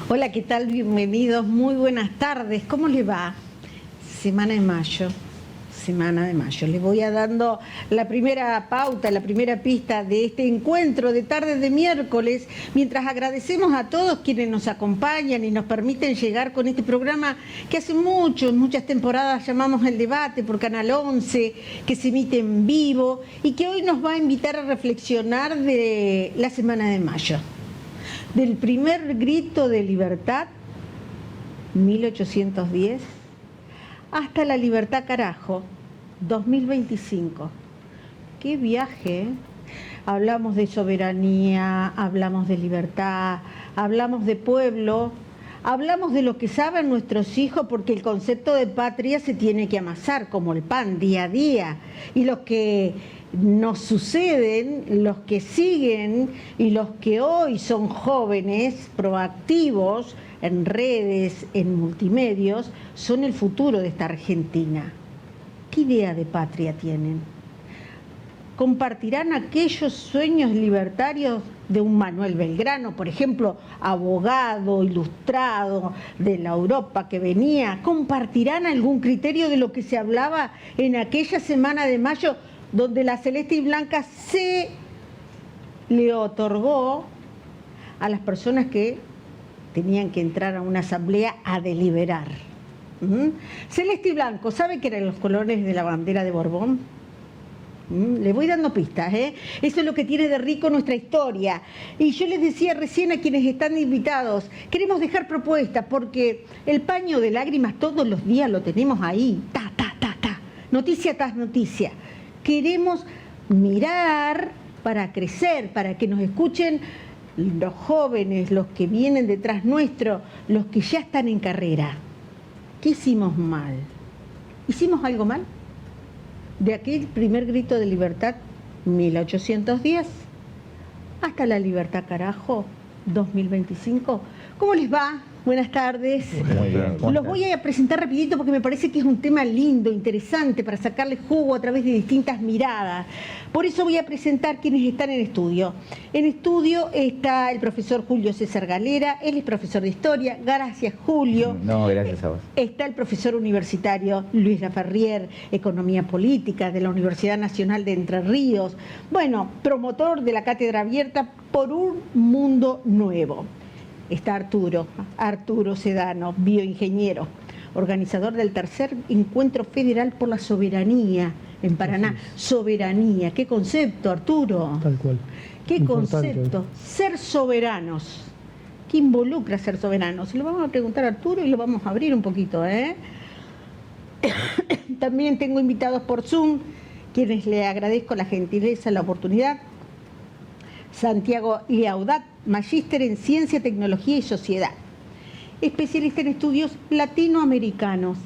Hola, ¿qué tal? Bienvenidos, muy buenas tardes. ¿Cómo les va? Semana de mayo. Les voy a dando la primera pauta, la primera pista de este encuentro de tardes de miércoles, mientras agradecemos a todos quienes nos acompañan y nos permiten llegar con este programa que hace muchas temporadas llamamos El Debate por Canal 11, que se emite en vivo y que hoy nos va a invitar a reflexionar de la semana de mayo. Del primer grito de libertad, 1810, hasta la libertad carajo, 2025. ¡Qué viaje! ¿Eh? Hablamos de soberanía, hablamos de libertad, hablamos de pueblo, hablamos de lo que saben nuestros hijos, porque el concepto de patria se tiene que amasar como el pan día a día. Y los que nos suceden, los que siguen y los que hoy son jóvenes, proactivos en redes, en multimedios, son el futuro de esta Argentina. ¿Qué idea de patria tienen? ¿Compartirán aquellos sueños libertarios de un Manuel Belgrano, por ejemplo, abogado, ilustrado de la Europa que venía? ¿Compartirán algún criterio de lo que se hablaba en aquella semana de mayo, donde la celeste y blanca se le otorgó a las personas que tenían que entrar a una asamblea a deliberar? Celeste y blanco, ¿sabe qué eran los colores de la bandera de Borbón? Le voy dando pistas, ¿eh? Eso es lo que tiene de rico nuestra historia. Y yo les decía recién a quienes están invitados, queremos dejar propuestas, porque el paño de lágrimas todos los días lo tenemos ahí, noticia tras noticia. Queremos mirar para crecer, para que nos escuchen los jóvenes, los que vienen detrás nuestro, los que ya están en carrera. ¿Qué hicimos mal? ¿Hicimos algo mal? De aquel primer grito de libertad, 1810, hasta la libertad carajo, 2025. ¿Cómo les va? Buenas tardes. Muy bien. Los voy a presentar rapidito porque me parece que es un tema lindo, interesante, para sacarle jugo a través de distintas miradas. Por eso voy a presentar quienes están en estudio. En estudio está el profesor Julio César Galera, él es profesor de historia. Gracias, Julio. No, gracias a vos. Está el profesor universitario Luis Laferrier, economía política de la Universidad Nacional de Entre Ríos. Bueno, promotor de la Cátedra Abierta por un Mundo Nuevo. Está Arturo Sedano, bioingeniero, organizador del tercer encuentro federal por la soberanía en Paraná. Soberanía, ¿qué concepto, Arturo? Tal cual. ¿Qué Importante. concepto? Ser soberanos. ¿Qué involucra ser soberanos? Se lo vamos a preguntar a Arturo y lo vamos a abrir un poquito, ¿eh? También tengo invitados por Zoom, quienes le agradezco la gentileza, la oportunidad. Santiago Liaudat, magíster en Ciencia, Tecnología y Sociedad, especialista en estudios latinoamericanos,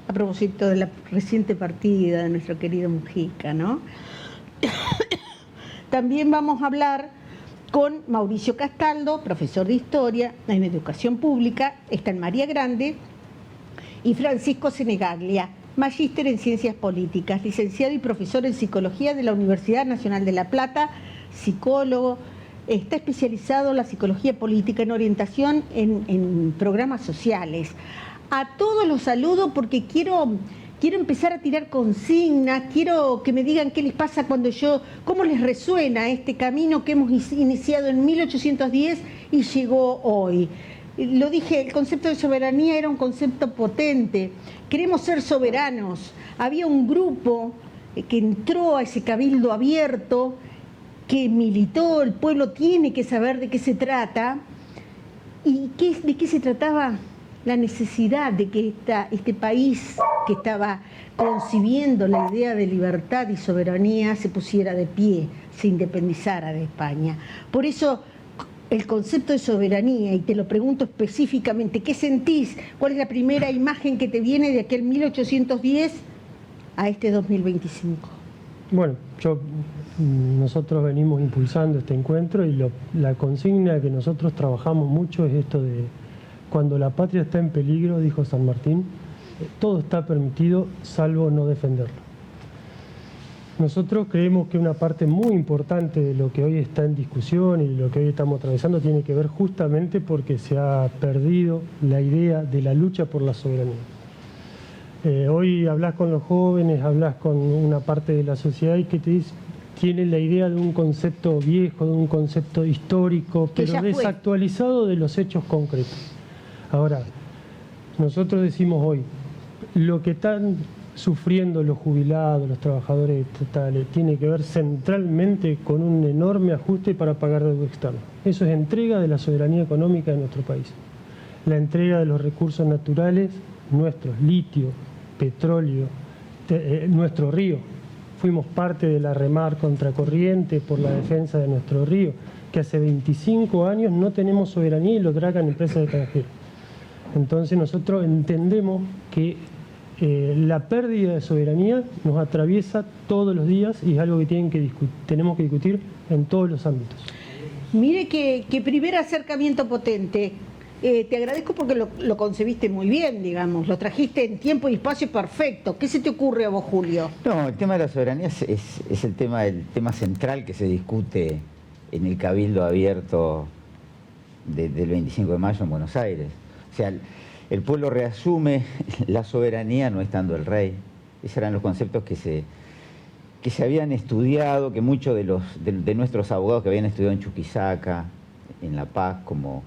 a propósito de la reciente partida de nuestro querido Mujica, ¿no? También vamos a hablar con Mauricio Castaldo, profesor de Historia en Educación Pública, está en María Grande, y Francisco Senegaglia, magíster en Ciencias Políticas, licenciado y profesor en Psicología de la Universidad Nacional de La Plata, psicólogo, está especializado en la psicología política, en orientación en programas sociales. A todos los saludo porque quiero empezar a tirar consignas, quiero que me digan qué les pasa cómo les resuena este camino que hemos iniciado en 1810 y llegó hoy. Lo dije, el concepto de soberanía era un concepto potente. Queremos ser soberanos. Había un grupo que entró a ese cabildo abierto, que militó, el pueblo tiene que saber de qué se trata. ¿Y de qué se trataba? La necesidad de que este país que estaba concibiendo la idea de libertad y soberanía se pusiera de pie, se independizara de España. Por eso el concepto de soberanía, y te lo pregunto específicamente, ¿qué sentís? ¿Cuál es la primera imagen que te viene de aquel 1810 a este 2025? Bueno, nosotros venimos impulsando este encuentro y la consigna que nosotros trabajamos mucho es esto de cuando la patria está en peligro, dijo San Martín, todo está permitido salvo no defenderlo. Nosotros creemos que una parte muy importante de lo que hoy está en discusión y lo que hoy estamos atravesando tiene que ver justamente porque se ha perdido la idea de la lucha por la soberanía. Hoy hablas con los jóvenes, hablas con una parte de la sociedad y que tienen la idea de un concepto viejo, de un concepto histórico, pero desactualizado de los hechos concretos. Ahora, nosotros decimos hoy, lo que están sufriendo los jubilados, los trabajadores estatales, tiene que ver centralmente con un enorme ajuste para pagar deuda externa. Eso es entrega de la soberanía económica de nuestro país. La entrega de los recursos naturales nuestros, litio, petróleo, nuestro río. Fuimos parte de la remar contracorriente por la defensa de nuestro río, que hace 25 años no tenemos soberanía y lo tragan empresas extranjeras. Entonces nosotros entendemos que la pérdida de soberanía nos atraviesa todos los días y es algo que tenemos que discutir en todos los ámbitos. Mire que primer acercamiento potente. Te agradezco porque lo concebiste muy bien, digamos, lo trajiste en tiempo y espacio perfecto. ¿Qué se te ocurre a vos, Julio? No, el tema de la soberanía es el tema central que se discute en el Cabildo Abierto del 25 de mayo en Buenos Aires. O sea, el pueblo reasume la soberanía no estando el rey. Esos eran los conceptos que se habían estudiado, que muchos de nuestros abogados que habían estudiado en Chuquisaca, en La Paz, como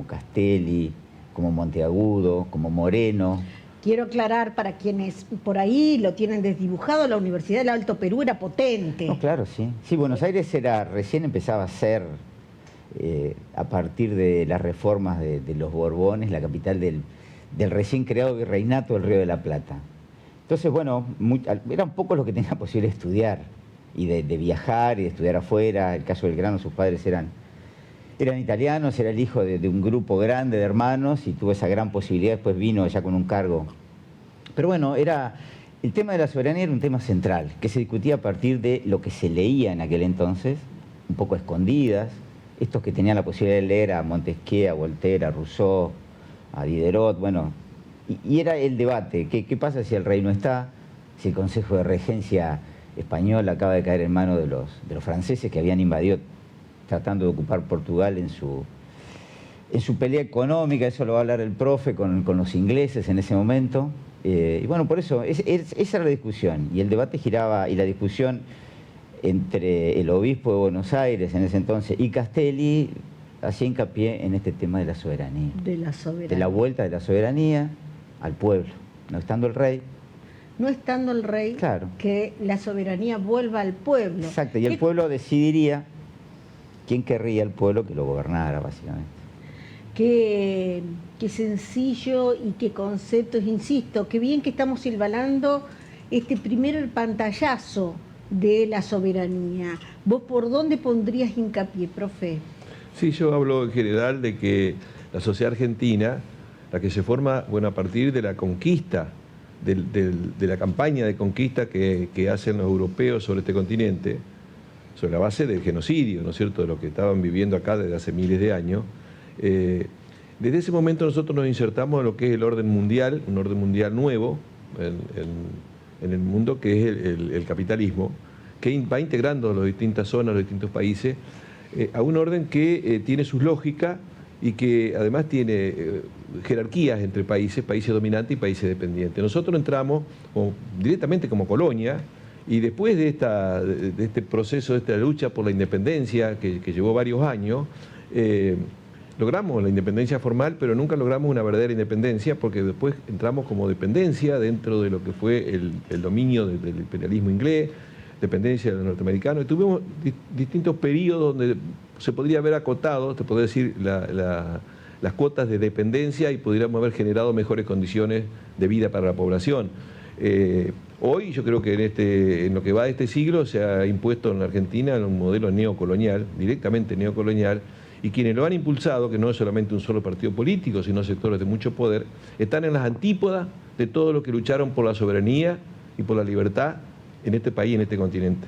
Castelli, como Monteagudo, como Moreno. Quiero aclarar para quienes por ahí lo tienen desdibujado, la Universidad del Alto Perú era potente. No, claro, sí. Sí, Buenos Aires recién empezaba a ser, a partir de las reformas de los Borbones, la capital del recién creado virreinato del Río de la Plata. Entonces, bueno, eran pocos los que tenían la posibilidad de estudiar y de viajar y de estudiar afuera. El caso del Grano, sus padres eran italianos, era el hijo de un grupo grande de hermanos y tuvo esa gran posibilidad, después vino ya con un cargo. Pero bueno, el tema de la soberanía era un tema central, que se discutía a partir de lo que se leía en aquel entonces, un poco a escondidas, estos que tenían la posibilidad de leer a Montesquieu, a Voltaire, a Rousseau, a Diderot, bueno, y era el debate, ¿qué pasa si el rey no está? Si el Consejo de Regencia español acaba de caer en manos de los franceses que habían invadido tratando de ocupar Portugal en su pelea económica, eso lo va a hablar el profe con los ingleses en ese momento. Y bueno, por eso, esa era la discusión. Y el debate giraba, y la discusión entre el obispo de Buenos Aires en ese entonces y Castelli hacía hincapié en este tema de la soberanía. De la soberanía. De la vuelta de la soberanía al pueblo, no estando el rey. No estando el rey, claro, que la soberanía vuelva al pueblo. Exacto, y el pueblo decidiría quién querría el pueblo que lo gobernara, básicamente. Qué sencillo y qué conceptos, insisto, qué bien que estamos silvanando este primer pantallazo de la soberanía. ¿Vos por dónde pondrías hincapié, profe? Sí, yo hablo en general de que la sociedad argentina, la que se forma, bueno, a partir de la conquista, de la campaña de conquista que hacen los europeos sobre este continente, sobre la base del genocidio, ¿no es cierto?, de lo que estaban viviendo acá desde hace miles de años. Desde ese momento nosotros nos insertamos en lo que es el orden mundial, un orden mundial nuevo, en el mundo, que es el capitalismo, que va integrando las distintas zonas, los distintos países, a un orden que tiene sus lógicas y que además tiene jerarquías entre países dominantes y países dependientes. Nosotros entramos directamente como colonia, y después de este proceso, de esta lucha por la independencia que llevó varios años, logramos la independencia formal, pero nunca logramos una verdadera independencia, porque después entramos como dependencia dentro de lo que fue el dominio del imperialismo inglés, dependencia de los norteamericanos, y tuvimos distintos periodos donde se podría haber acotado, te podría decir, las cuotas de dependencia, y podríamos haber generado mejores condiciones de vida para la población. Hoy yo creo que en lo que va de este siglo se ha impuesto en la Argentina un modelo neocolonial, directamente neocolonial, y quienes lo han impulsado, que no es solamente un solo partido político, sino sectores de mucho poder, están en las antípodas de todo lo que lucharon por la soberanía y por la libertad en este país, en este continente.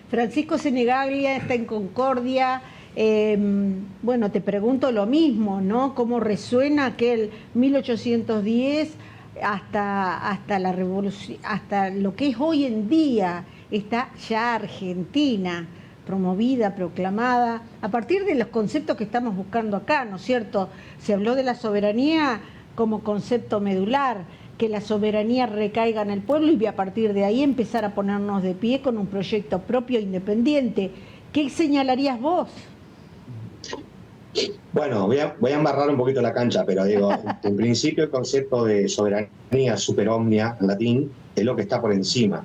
Francisco Senegaglia está en Concordia. Bueno, te pregunto lo mismo, ¿no? ¿Cómo resuena aquel 1810 hasta la revolución, hasta lo que es hoy en día, está ya Argentina promovida, proclamada, a partir de los conceptos que estamos buscando acá, ¿no es cierto? Se habló de la soberanía como concepto medular, que la soberanía recaiga en el pueblo, y a partir de ahí empezar a ponernos de pie con un proyecto propio independiente. ¿Qué señalarías vos? Bueno, voy a embarrar un poquito la cancha, pero digo, en principio el concepto de soberanía super omnia, en latín, es lo que está por encima.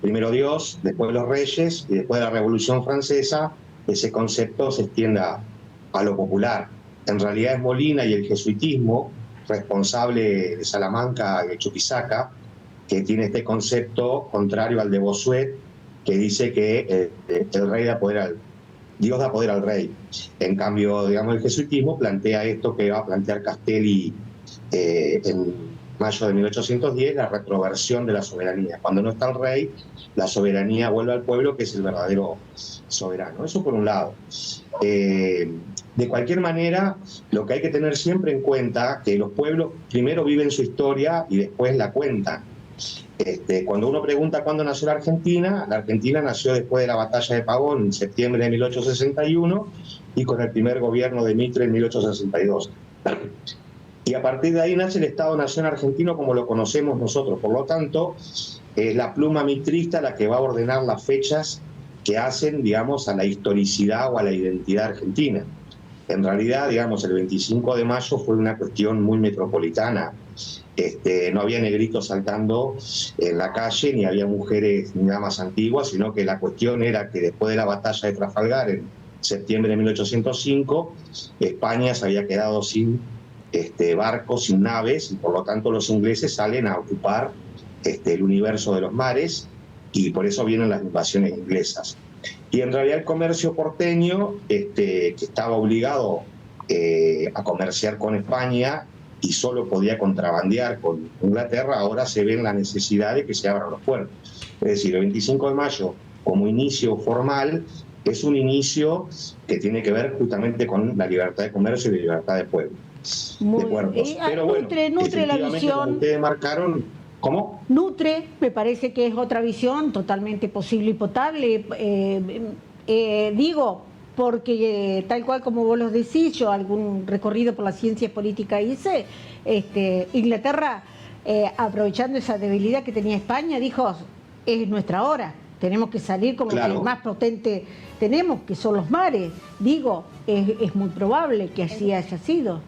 Primero Dios, después los reyes, y después de la Revolución Francesa, ese concepto se extiende a lo popular. En realidad es Molina y el jesuitismo, responsable de Salamanca y de Chuquisaca, que tiene este concepto contrario al de Bossuet, que dice que el rey da poder al Dios da poder al rey. En cambio, digamos, el jesuitismo plantea esto que va a plantear Castelli en mayo de 1810, la retroversión de la soberanía. Cuando no está el rey, la soberanía vuelve al pueblo, que es el verdadero soberano. Eso por un lado. De cualquier manera, lo que hay que tener siempre en cuenta es que los pueblos primero viven su historia y después la cuentan. Cuando uno pregunta cuándo nació la Argentina nació después de la batalla de Pavón en septiembre de 1861 y con el primer gobierno de Mitre en 1862. Y a partir de ahí nace el Estado-Nación argentino como lo conocemos nosotros. Por lo tanto, es la pluma mitrista la que va a ordenar las fechas que hacen, digamos, a la historicidad o a la identidad argentina. En realidad, digamos, el 25 de mayo fue una cuestión muy metropolitana. No había negritos saltando en la calle, ni había mujeres ni damas antiguas, sino que la cuestión era que después de la batalla de Trafalgar en septiembre de 1805, España se había quedado sin barcos, sin naves, y por lo tanto los ingleses salen a ocupar el universo de los mares, y por eso vienen las invasiones inglesas. Y en realidad el comercio porteño, que estaba obligado a comerciar con España y solo podía contrabandear con Inglaterra, ahora se ve en la necesidad de que se abran los puertos. Es decir, el 25 de mayo, como inicio formal, es un inicio que tiene que ver justamente con la libertad de comercio y la libertad de pueblo. Pero bueno, nutre la visión. Como ustedes marcaron, ¿cómo? Nutre, me parece que es otra visión totalmente posible y potable. Digo, porque tal cual como vos lo decís, yo algún recorrido por la ciencia política hice, Inglaterra, aprovechando esa debilidad que tenía España, dijo, es nuestra hora, tenemos que salir con lo que más potente tenemos, que son los mares. Digo, es muy probable que así haya sido.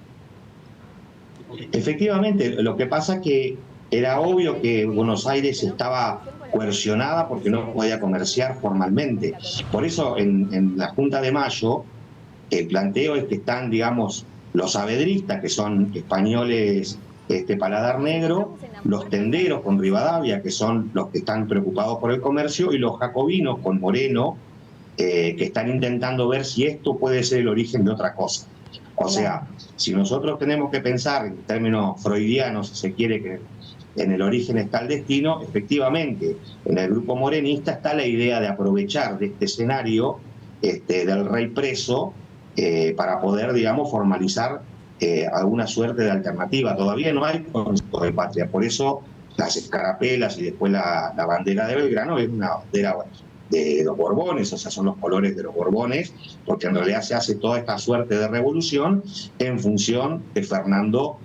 Efectivamente, lo que pasa es que era obvio que Buenos Aires estaba coercionada porque no podía comerciar formalmente. Por eso en la Junta de Mayo el planteo es que están, digamos, los saavedristas, que son españoles paladar negro, los tenderos con Rivadavia, que son los que están preocupados por el comercio, y los jacobinos con Moreno, que están intentando ver si esto puede ser el origen de otra cosa. O sea, si nosotros tenemos que pensar en términos freudianos, si se quiere, que en el origen está el destino, efectivamente, en el grupo morenista está la idea de aprovechar de este escenario del rey preso para poder, digamos, formalizar alguna suerte de alternativa. Todavía no hay concepto de patria, por eso las escarapelas y después la bandera de Belgrano es una bandera de los Borbones, o sea, son los colores de los Borbones, porque en realidad se hace toda esta suerte de revolución en función de Fernando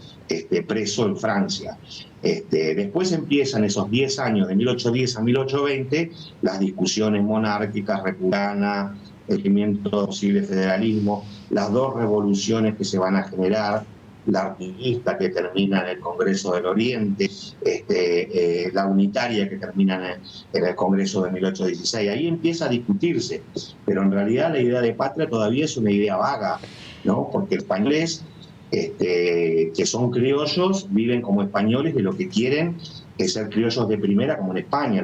preso en Francia. Después empiezan esos 10 años, de 1810 a 1820, las discusiones monárquicas, republicanas, el surgimiento del posible federalismo, las dos revoluciones que se van a generar, la artiguista que termina en el Congreso del Oriente, la unitaria que termina en el Congreso de 1816. Ahí empieza a discutirse, pero en realidad la idea de patria todavía es una idea vaga, ¿no? Porque los españoles, que son criollos, viven como españoles y lo que quieren es ser criollos de primera como en España.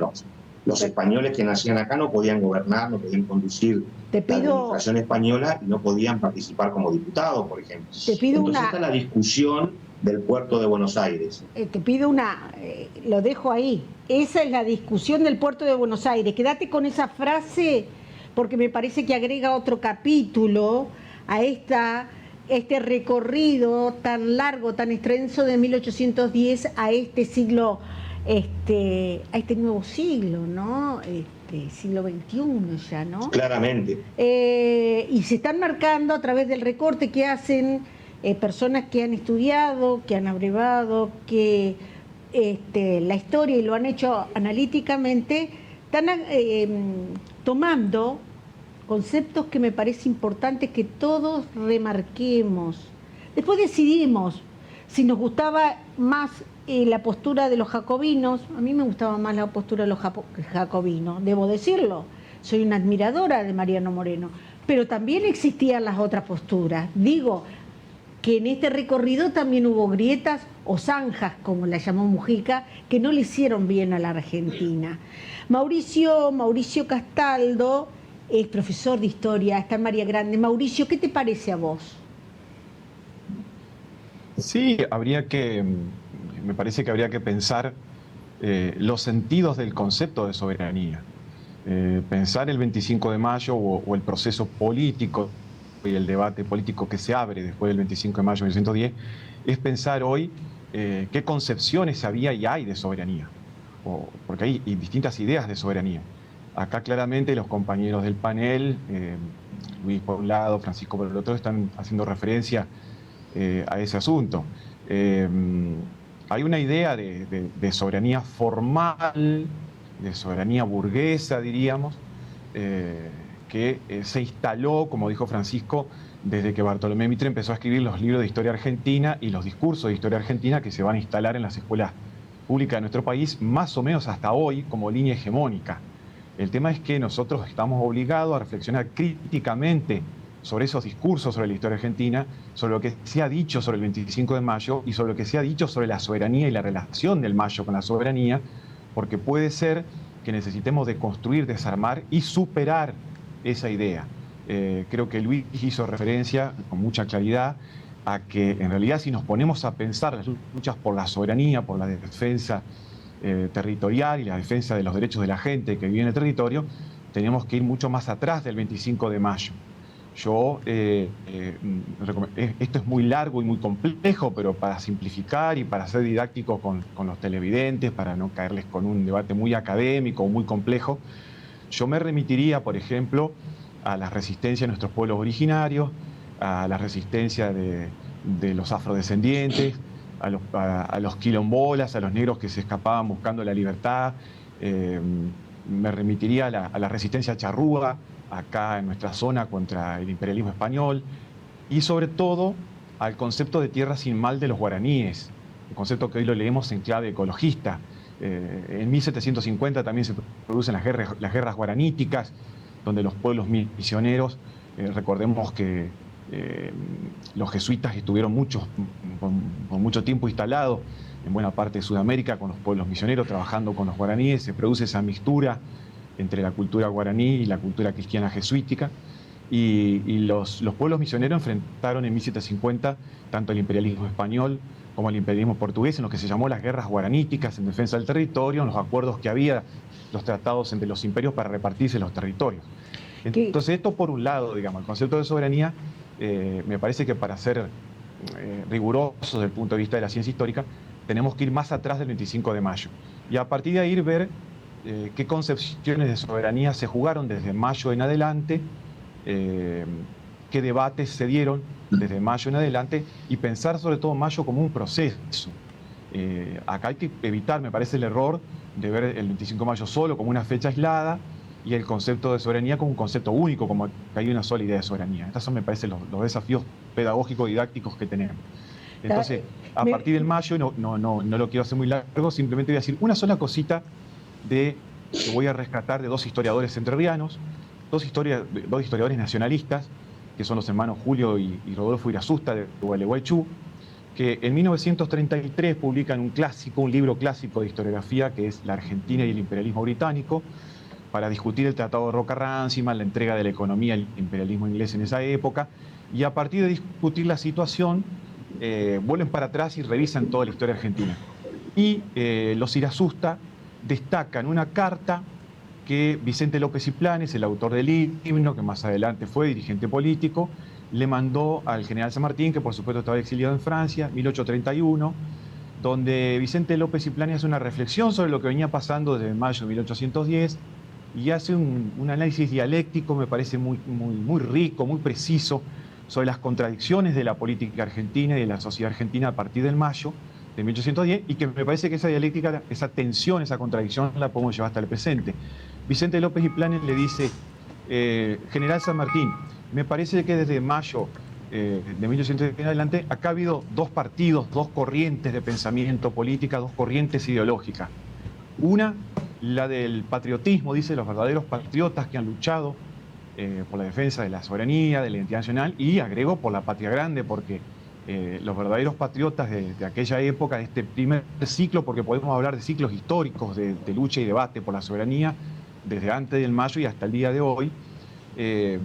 Los españoles que nacían acá no podían gobernar, no podían conducir la administración española y no podían participar como diputados, por ejemplo. Entonces está la discusión del puerto de Buenos Aires. Te pido lo dejo ahí. Esa es la discusión del puerto de Buenos Aires. Quédate con esa frase porque me parece que agrega otro capítulo a este recorrido tan largo, tan extenso de 1810 a este siglo, a este nuevo siglo, ¿no? Siglo XXI ya, ¿no? Claramente. Y se están marcando a través del recorte que hacen personas que han estudiado, que han abrevado, que la historia y lo han hecho analíticamente, están tomando conceptos que me parece importante que todos remarquemos. Después decidimos si nos gustaba más la postura de los jacobinos. A mí me gustaba más la postura de los jacobinos, debo decirlo. Soy una admiradora de Mariano Moreno, pero también existían las otras posturas. Digo que en este recorrido también hubo grietas o zanjas, como la llamó Mujica, que no le hicieron bien a la Argentina. Mauricio Castaldo es profesor de historia, está en María Grande. Mauricio, ¿qué te parece a vos? Sí, me parece que habría que pensar los sentidos del concepto de soberanía. Pensar el 25 de mayo o el proceso político y el debate político que se abre después del 25 de mayo de 1910 es pensar hoy qué concepciones había y hay de soberanía, porque hay distintas ideas de soberanía. Acá claramente los compañeros del panel, Luis por un lado, Francisco por el otro, están haciendo referencia a ese asunto. Hay una idea de soberanía formal, de soberanía burguesa, diríamos, que se instaló, como dijo Francisco, desde que Bartolomé Mitre empezó a escribir los libros de historia argentina y los discursos de historia argentina que se van a instalar en las escuelas públicas de nuestro país, más o menos hasta hoy, como línea hegemónica. El tema es que nosotros estamos obligados a reflexionar críticamente sobre esos discursos sobre la historia argentina, sobre lo que se ha dicho sobre el 25 de mayo y sobre lo que se ha dicho sobre la soberanía y la relación del mayo con la soberanía, porque puede ser que necesitemos deconstruir, desarmar y superar esa idea. Creo que Luis hizo referencia con mucha claridad a que en realidad si nos ponemos a pensar las luchas por la soberanía, por la defensa territorial y la defensa de los derechos de la gente que vive en el territorio, tenemos que ir mucho más atrás del 25 de mayo. Esto es muy largo y muy complejo, pero para simplificar y para ser didáctico con los televidentes, para no caerles con un debate muy académico o muy complejo, yo me remitiría, por ejemplo, a la resistencia de nuestros pueblos originarios, a la resistencia de los afrodescendientes, a los quilombolas, a los negros que se escapaban buscando la libertad. Me remitiría a la resistencia charrúa, acá en nuestra zona contra el imperialismo español, y sobre todo al concepto de tierra sin mal de los guaraníes, un concepto que hoy lo leemos en clave ecologista. En 1750 también se producen las guerras guaraníticas, donde los pueblos misioneros, recordemos que los jesuitas estuvieron por mucho tiempo instalados en buena parte de Sudamérica con los pueblos misioneros, trabajando con los guaraníes. Se produce esa mixtura entre la cultura guaraní y la cultura cristiana jesuítica, y los pueblos misioneros enfrentaron en 1750 tanto el imperialismo español como el imperialismo portugués en lo que se llamó las guerras guaraníticas en defensa del territorio, en los acuerdos que había, los tratados entre los imperios para repartirse los territorios. Entonces esto por un lado, digamos, el concepto de soberanía, me parece que para ser rigurosos desde el punto de vista de la ciencia histórica, tenemos que ir más atrás del 25 de mayo. Y a partir de ahí ver qué concepciones de soberanía se jugaron desde mayo en adelante, qué debates se dieron desde mayo en adelante, y pensar sobre todo mayo como un proceso. Acá hay que evitar, me parece, el error de ver el 25 de mayo solo como una fecha aislada y el concepto de soberanía como un concepto único, como que hay una sola idea de soberanía. Estos son, me parece, los desafíos pedagógicos didácticos que tenemos. Entonces, a partir del mayo, no lo quiero hacer muy largo, simplemente voy a decir una sola cosita que voy a rescatar de dos historiadores entrerrianos, dos historiadores nacionalistas, que son los hermanos Julio y Rodolfo Irasusta de Gualeguaychú, que en 1933 publican un libro clásico de historiografía, que es La Argentina y el imperialismo británico, para discutir el Tratado de Roca-Runciman, la entrega de la economía al imperialismo inglés en esa época, y a partir de discutir la situación, vuelven para atrás y revisan toda la historia argentina. Y los Irasusta destacan una carta que Vicente López y Planes, el autor del himno, que más adelante fue dirigente político, le mandó al general San Martín, que por supuesto estaba exiliado en Francia, 1831, donde Vicente López y Planes hace una reflexión sobre lo que venía pasando desde mayo de 1810 y hace un análisis dialéctico, me parece muy rico, muy preciso, sobre las contradicciones de la política argentina y de la sociedad argentina a partir del mayo de 1810, y que me parece que esa dialéctica, esa tensión, esa contradicción la podemos llevar hasta el presente. Vicente López y Planes le dice, general San Martín, me parece que desde mayo de 1810 en adelante acá ha habido dos partidos, dos corrientes de pensamiento política, dos corrientes ideológicas. Una, la del patriotismo, dice, los verdaderos patriotas que han luchado por la defensa de la soberanía, de la identidad nacional, y agrego por la patria grande, porque los verdaderos patriotas de aquella época, de este primer ciclo, porque podemos hablar de ciclos históricos de lucha y debate por la soberanía, desde antes del mayo y hasta el día de hoy, el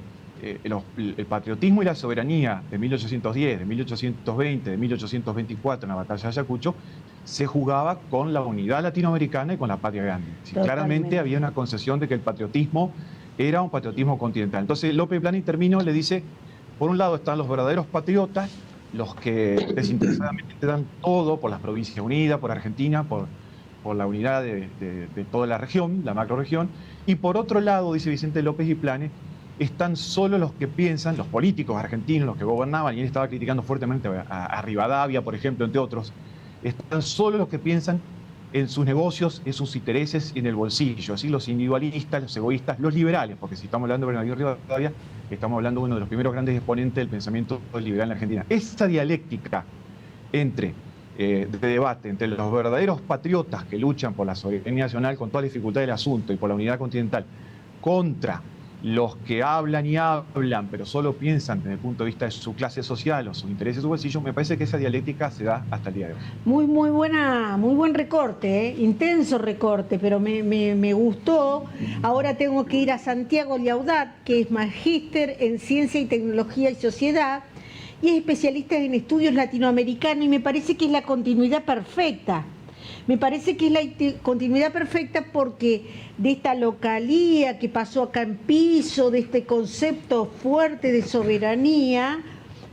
patriotismo y la soberanía de 1810, de 1820, de 1824 en la batalla de Ayacucho, se jugaba con la unidad latinoamericana y con la patria grande. Claramente había una concepción de que el patriotismo era un patriotismo continental. Entonces López Planes, termino, le dice, por un lado están los verdaderos patriotas, los que desinteresadamente dan todo por las Provincias Unidas, por Argentina, por la unidad de toda la región, la macroregión, y por otro lado, dice Vicente López y Planes, están solo los que piensan, los políticos argentinos, los que gobernaban, y él estaba criticando fuertemente a Rivadavia, por ejemplo, entre otros, están solo los que piensan en sus negocios, en sus intereses y en el bolsillo, así los individualistas, los egoístas, los liberales, porque si estamos hablando de Bernardino Rivadavia, estamos hablando de uno de los primeros grandes exponentes del pensamiento liberal en la Argentina. Esa dialéctica de debate entre los verdaderos patriotas que luchan por la soberanía nacional con toda la dificultad del asunto y por la unidad continental, contra los que hablan y hablan, pero solo piensan desde el punto de vista de su clase social o sus intereses, su bolsillo, me parece que esa dialéctica se da hasta el día de hoy. Muy buen recorte, intenso recorte, pero me gustó. Ahora tengo que ir a Santiago Liaudat, que es magíster en Ciencia y Tecnología y Sociedad, y es especialista en estudios latinoamericanos, y me parece que es la continuidad perfecta. Me parece que es la continuidad perfecta porque de esta localía que pasó acá en Piso, de este concepto fuerte de soberanía,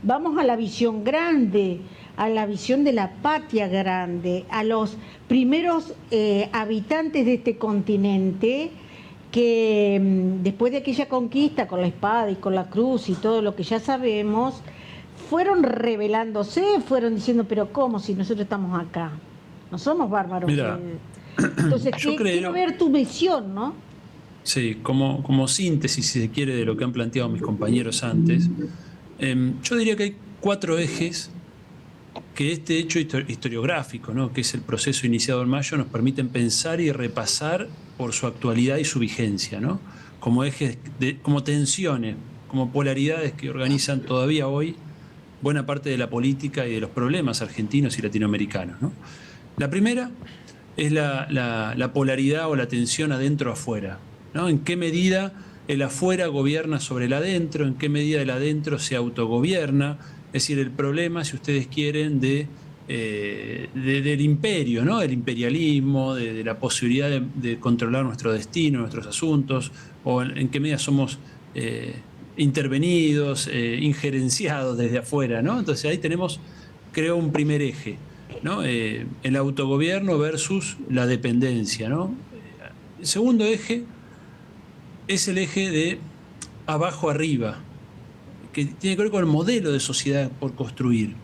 vamos a la visión grande, a la visión de la patria grande, a los primeros habitantes de este continente que después de aquella conquista con la espada y con la cruz y todo lo que ya sabemos, fueron rebelándose, fueron diciendo, pero ¿cómo si nosotros estamos acá? No somos bárbaros. Mira, entonces, yo quiero ver tu visión, ¿no? Sí, como síntesis, si se quiere, de lo que han planteado mis compañeros antes, yo diría que hay 4 ejes que este hecho historiográfico, ¿no?, que es el proceso iniciado en mayo, nos permiten pensar y repasar por su actualidad y su vigencia, ¿no?, como ejes, como tensiones, como polaridades que organizan todavía hoy buena parte de la política y de los problemas argentinos y latinoamericanos, ¿no? La primera es la polaridad o la tensión adentro-afuera, ¿no? En qué medida el afuera gobierna sobre el adentro, en qué medida el adentro se autogobierna, es decir, el problema, si ustedes quieren, del imperio, ¿no?, del imperialismo, de la posibilidad de controlar nuestro destino, nuestros asuntos, o en qué medida somos intervenidos, injerenciados desde afuera, ¿no? Entonces ahí tenemos, creo, un primer eje. ¿no? El autogobierno versus la dependencia, ¿no? El segundo eje es el eje de abajo arriba, que tiene que ver con el modelo de sociedad por construir,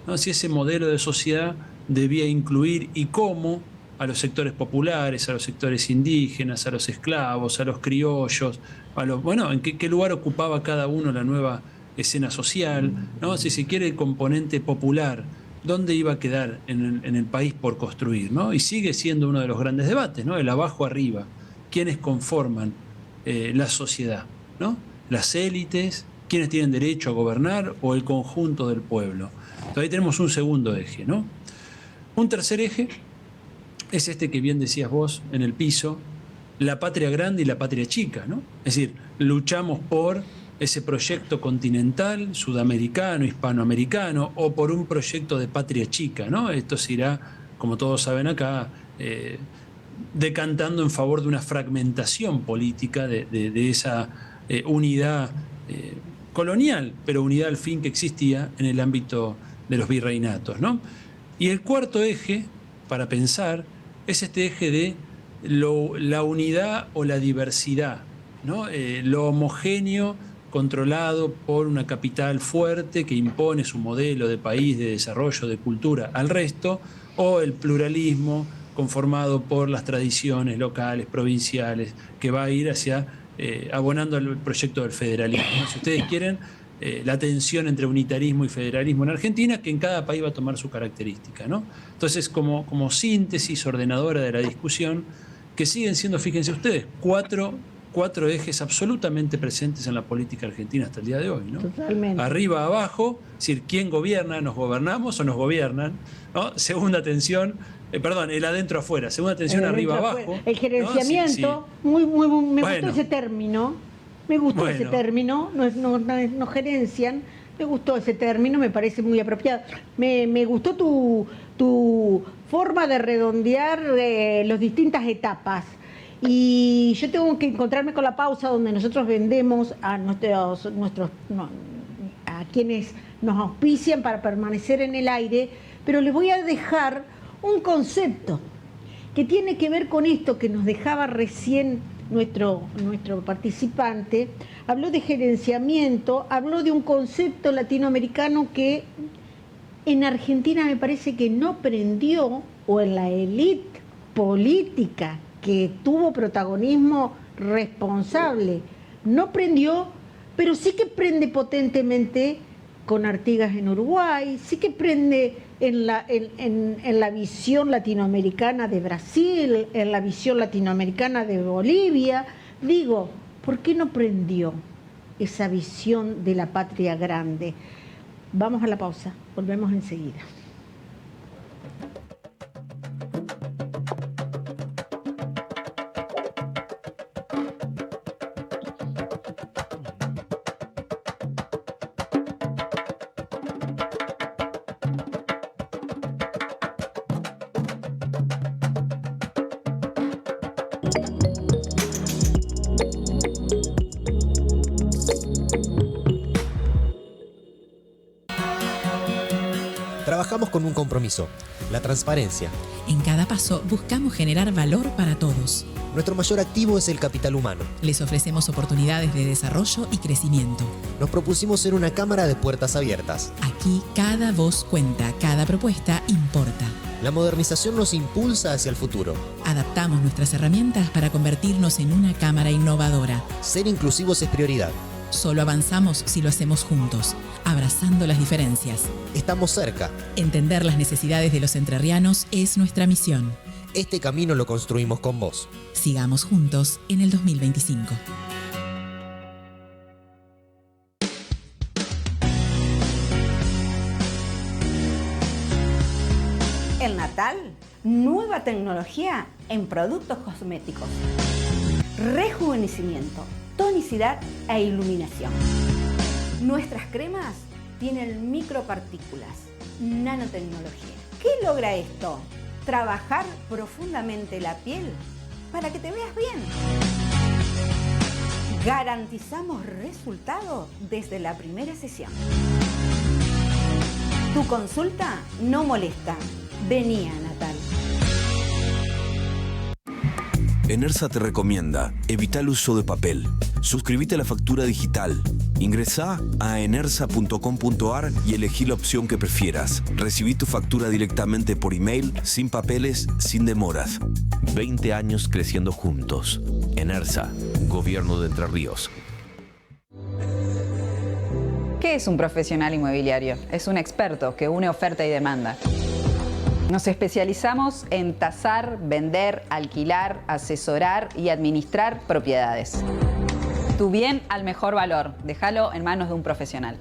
¿no? Si ese modelo de sociedad debía incluir y cómo a los sectores populares, a los sectores indígenas, a los esclavos, a los criollos, en qué lugar ocupaba cada uno la nueva escena social, ¿no? Si se quiere el componente popular, ¿dónde iba a quedar en el país por construir, ¿no? Y sigue siendo uno de los grandes debates, ¿no? El abajo arriba, quiénes conforman la sociedad, ¿no? Las élites, quiénes tienen derecho a gobernar o el conjunto del pueblo. Entonces ahí tenemos un segundo eje, ¿no? Un tercer eje es este que bien decías vos en el piso, la patria grande y la patria chica, ¿no? Es decir, luchamos por ese proyecto continental, sudamericano, hispanoamericano, o por un proyecto de patria chica, ¿no? Esto se irá, como todos saben acá, decantando en favor de una fragmentación política de esa unidad colonial, pero unidad al fin que existía en el ámbito de los virreinatos, ¿no? Y el cuarto eje, para pensar, es este eje de la unidad o la diversidad, ¿no? Lo homogéneo controlado por una capital fuerte que impone su modelo de país, de desarrollo, de cultura al resto, o el pluralismo conformado por las tradiciones locales, provinciales, que va a ir hacia abonando al proyecto del federalismo, ¿no? Si ustedes quieren, la tensión entre unitarismo y federalismo en Argentina, que en cada país va a tomar su característica, ¿no? Entonces, como síntesis ordenadora de la discusión, que siguen siendo, fíjense ustedes, cuatro ejes absolutamente presentes en la política argentina hasta el día de hoy, ¿no? Totalmente. Arriba, abajo, es decir, ¿quién gobierna? ¿Nos gobernamos o nos gobiernan? ¿No? Segunda tensión, el adentro afuera. Segunda tensión, arriba, abajo. El gerenciamiento, ¿no? Sí. Me gustó ese término. Me gustó ese término, no gerencian, me gustó ese término, me parece muy apropiado. Me gustó tu forma de redondear las distintas etapas. Y yo tengo que encontrarme con la pausa donde nosotros vendemos a a quienes nos auspician para permanecer en el aire, pero les voy a dejar un concepto que tiene que ver con esto que nos dejaba recién nuestro participante. Habló de gerenciamiento, habló de un concepto latinoamericano que en Argentina me parece que no prendió, o en la élite política que tuvo protagonismo responsable, no prendió, pero sí que prende potentemente con Artigas en Uruguay, sí que prende en la visión latinoamericana de Brasil, en la visión latinoamericana de Bolivia. Digo, ¿por qué no prendió esa visión de la patria grande? Vamos a la pausa, volvemos enseguida. Trabajamos con un compromiso, la transparencia. En cada paso buscamos generar valor para todos. Nuestro mayor activo es el capital humano. Les ofrecemos oportunidades de desarrollo y crecimiento. Nos propusimos ser una cámara de puertas abiertas. Aquí cada voz cuenta, cada propuesta importa. La modernización nos impulsa hacia el futuro. Adaptamos nuestras herramientas para convertirnos en una cámara innovadora. Ser inclusivos es prioridad. Solo avanzamos si lo hacemos juntos, abrazando las diferencias. Estamos cerca. Entender las necesidades de los entrerrianos es nuestra misión. Este camino lo construimos con vos. Sigamos juntos en el 2025. El Natal, nueva tecnología en productos cosméticos. Rejuvenecimiento, tonicidad e iluminación. Nuestras cremas tienen micropartículas, nanotecnología. ¿Qué logra esto? Trabajar profundamente la piel para que te veas bien. Garantizamos resultados desde la primera sesión. Tu consulta no molesta, Vení a Natal. Enersa te recomienda, evita el uso de papel. Suscríbete a la factura digital. Ingresá a enersa.com.ar y elegí la opción que prefieras. Recibí tu factura directamente por email, sin papeles, sin demoras. 20 años creciendo juntos. Enersa, Gobierno de Entre Ríos. ¿Qué es un profesional inmobiliario? Es un experto que une oferta y demanda. Nos especializamos en tasar, vender, alquilar, asesorar y administrar propiedades. Tu bien al mejor valor. Déjalo en manos de un profesional.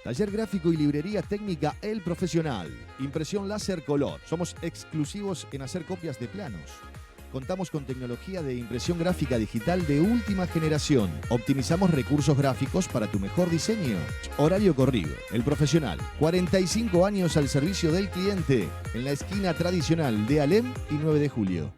Taller gráfico y librería técnica El Profesional. Impresión láser color. Somos exclusivos en hacer copias de planos. Contamos con tecnología de impresión gráfica digital de última generación. Optimizamos recursos gráficos para tu mejor diseño. Horario corrido. El Profesional. 45 años al servicio del cliente. En la esquina tradicional de Alem y 9 de Julio.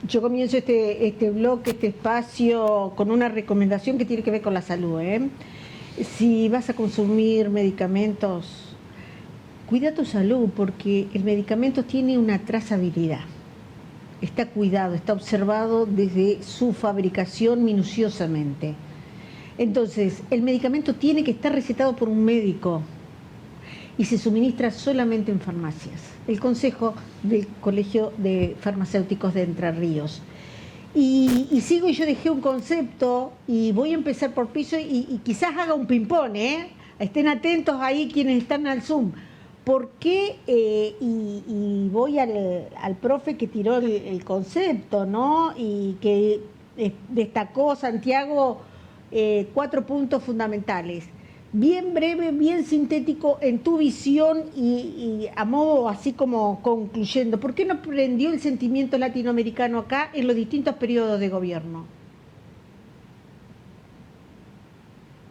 Yo comienzo este bloque, este espacio, con una recomendación que tiene que ver con la salud. Si vas a consumir medicamentos, cuida tu salud, porque el medicamento tiene una trazabilidad. Está cuidado, está observado desde su fabricación minuciosamente. Entonces, el medicamento tiene que estar recetado por un médico y se suministra solamente en farmacias. El consejo del Colegio de Farmacéuticos de Entre Ríos. Y sigo, y yo dejé un concepto y voy a empezar por piso y quizás haga un ping-pong, Estén atentos ahí quienes están al Zoom. ¿Por qué? Y voy al profe que tiró el concepto, ¿no? Y que destacó, Santiago, 4 puntos fundamentales. Bien breve, bien sintético en tu visión y a modo así como concluyendo. ¿Por qué no prendió el sentimiento latinoamericano acá en los distintos periodos de gobierno?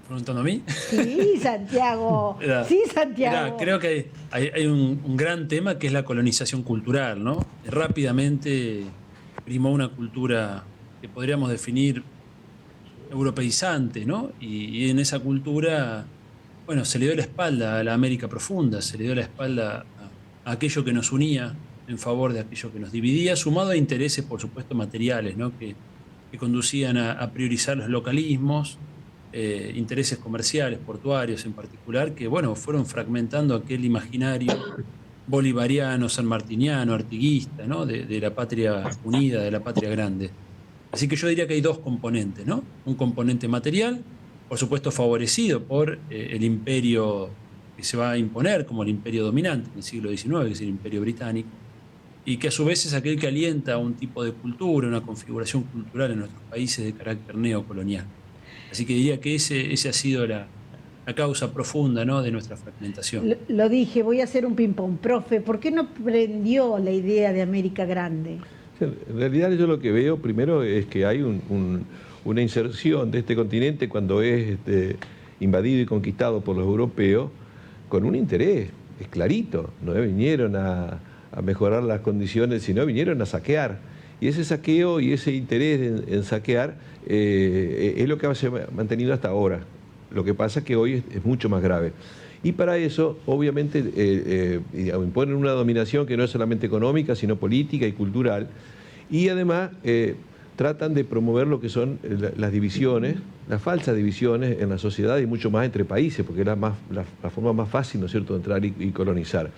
¿Preguntando a mí? Sí, Santiago. Sí, Santiago. Creo que hay un gran tema que es la colonización cultural, ¿no? Rápidamente primó una cultura que podríamos definir europeizante, ¿no? Y en esa cultura, bueno, se le dio la espalda a la América profunda, se le dio la espalda a aquello que nos unía en favor de aquello que nos dividía, sumado a intereses, por supuesto, materiales, ¿no? que conducían a priorizar los localismos, intereses comerciales, portuarios en particular, que, bueno, fueron fragmentando aquel imaginario bolivariano, sanmartiniano, artiguista, ¿no? de la patria unida, de la patria grande. Así que yo diría que hay 2 componentes, ¿no? Un componente material, por supuesto favorecido por el imperio que se va a imponer como el imperio dominante en el siglo XIX, que es el imperio británico, y que a su vez es aquel que alienta un tipo de cultura, una configuración cultural en nuestros países de carácter neocolonial. Así que diría que ese ha sido la causa profunda, ¿no? de nuestra fragmentación. Lo dije, voy a hacer un ping-pong. Profe, ¿por qué no prendió la idea de América Grande? En realidad yo lo que veo primero es que hay una inserción de este continente cuando es invadido y conquistado por los europeos con un interés, es clarito, no vinieron a mejorar las condiciones, sino vinieron a saquear. Y ese saqueo y ese interés en saquear es lo que se ha mantenido hasta ahora. Lo que pasa es que hoy es mucho más grave. Y para eso, obviamente, imponen una dominación que no es solamente económica, sino política y cultural. Y además tratan de promover lo que son las divisiones, las falsas divisiones en la sociedad y mucho más entre países, porque es la forma más fácil, ¿no es cierto?, de entrar y colonizar.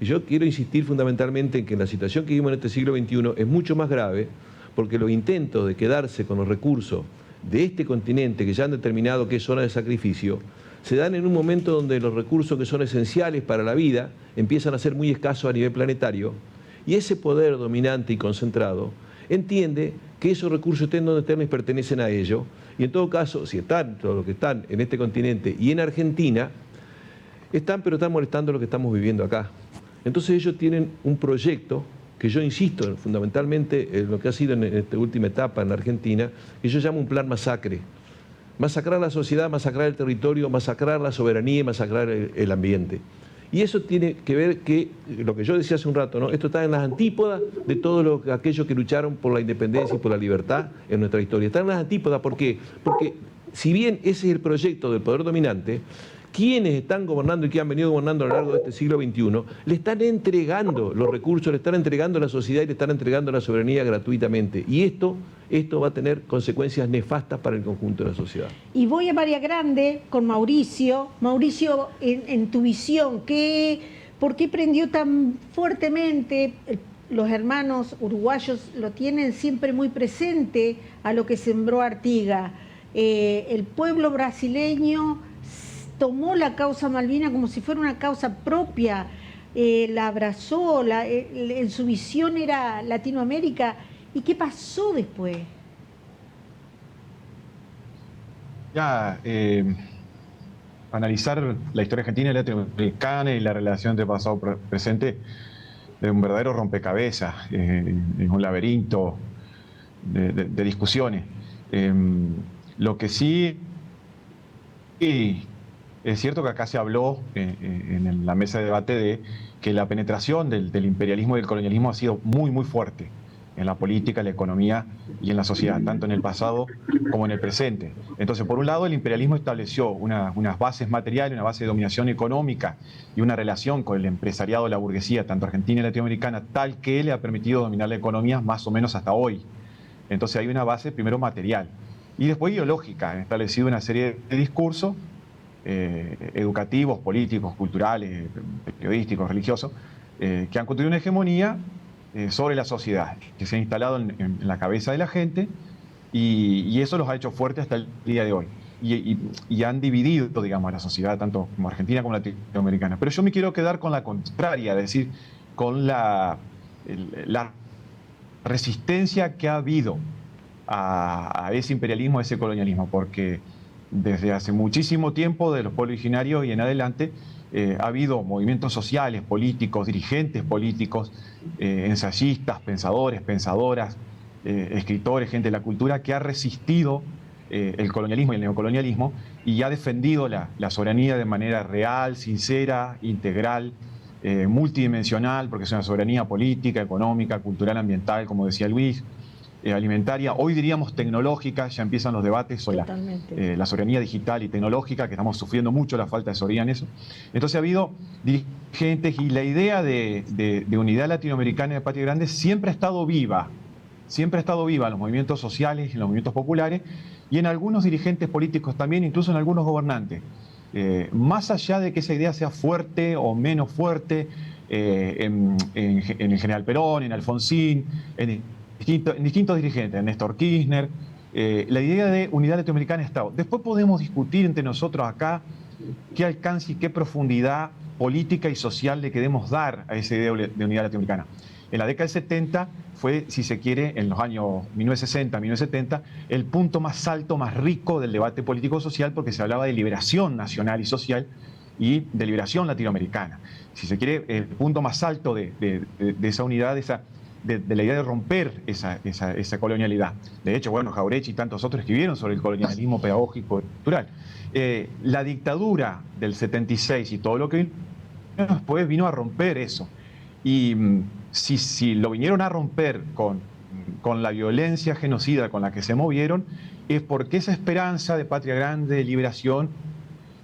Y yo quiero insistir fundamentalmente en que la situación que vivimos en este siglo XXI es mucho más grave, porque los intentos de quedarse con los recursos de este continente, que ya han determinado que es zona de sacrificio, se dan en un momento donde los recursos que son esenciales para la vida empiezan a ser muy escasos a nivel planetario, y ese poder dominante y concentrado entiende que esos recursos estén donde estén les pertenecen a ellos, y en todo caso, si están todos los que están en este continente y en Argentina, pero están molestando lo que estamos viviendo acá. Entonces ellos tienen un proyecto que yo insisto fundamentalmente en lo que ha sido en esta última etapa en la Argentina, que yo llamo un plan masacre. Masacrar la sociedad, masacrar el territorio, masacrar la soberanía y masacrar el ambiente. Y eso tiene que ver que, lo que yo decía hace un rato, ¿no? Esto está en las antípodas de todos aquellos que lucharon por la independencia y por la libertad en nuestra historia. Está en las antípodas, ¿por qué? Porque si bien ese es el proyecto del poder dominante, quienes están gobernando y que han venido gobernando a lo largo de este siglo XXI, le están entregando los recursos, le están entregando la sociedad y le están entregando la soberanía gratuitamente. Y esto va a tener consecuencias nefastas para el conjunto de la sociedad. Y voy a María Grande con Mauricio. Mauricio, en tu visión, ¿por qué prendió tan fuertemente? Los hermanos uruguayos lo tienen siempre muy presente a lo que sembró Artigas. El pueblo brasileño tomó la causa Malvinas como si fuera una causa propia, la abrazó, en su visión era Latinoamérica. ¿Y qué pasó después? Ya, analizar la historia argentina y latinoamericana y la relación entre pasado y presente es un verdadero rompecabezas, es un laberinto de discusiones. Lo que sí es cierto que acá se habló en la mesa de debate de que la penetración del imperialismo y del colonialismo ha sido muy, muy fuerte en la política, en la economía y en la sociedad, tanto en el pasado como en el presente. Entonces, por un lado, el imperialismo estableció unas bases materiales, una base de dominación económica y una relación con el empresariado, la burguesía, tanto argentina y latinoamericana, tal que le ha permitido dominar la economía más o menos hasta hoy. Entonces hay una base primero material y después ideológica. Han establecido una serie de discursos educativos, políticos, culturales, periodísticos, religiosos, que han construido una hegemonía sobre la sociedad, que se ha instalado en la cabeza de la gente y eso los ha hecho fuertes hasta el día de hoy. Y han dividido, digamos, a la sociedad, tanto como argentina como latinoamericana. Pero yo me quiero quedar con la contraria, es decir, con la resistencia que ha habido a ese imperialismo, a ese colonialismo, porque desde hace muchísimo tiempo, de los pueblos originarios y en adelante, ha habido movimientos sociales, políticos, dirigentes políticos, ensayistas, pensadores, pensadoras, escritores, gente de la cultura, que ha resistido el colonialismo y el neocolonialismo y ha defendido la soberanía de manera real, sincera, integral, multidimensional, porque es una soberanía política, económica, cultural, ambiental, como decía Luis, alimentaria, hoy diríamos tecnológica. Ya empiezan los debates sobre la soberanía digital y tecnológica, que estamos sufriendo mucho la falta de soberanía en eso. Entonces ha habido dirigentes y la idea de unidad latinoamericana y de patria grande siempre ha estado viva en los movimientos sociales, en los movimientos populares y en algunos dirigentes políticos también, incluso en algunos gobernantes. Más allá de que esa idea sea fuerte o menos fuerte, en el general Perón, en Alfonsín, en distintos dirigentes, en Néstor Kirchner, la idea de unidad latinoamericana ha estado. Después podemos discutir entre nosotros acá qué alcance y qué profundidad política y social le queremos dar a esa idea de unidad latinoamericana. En la década del 70 fue, si se quiere, en los años 1960, 1970, el punto más alto, más rico del debate político-social, porque se hablaba de liberación nacional y social y de liberación latinoamericana. Si se quiere, el punto más alto de esa unidad, de la idea de romper esa colonialidad. De hecho, bueno, Jauretche y tantos otros escribieron sobre el colonialismo pedagógico y cultural. La dictadura del 76 y todo lo que vino después vino a romper eso. Y si lo vinieron a romper con la violencia genocida con la que se movieron, es porque esa esperanza de patria grande, de liberación,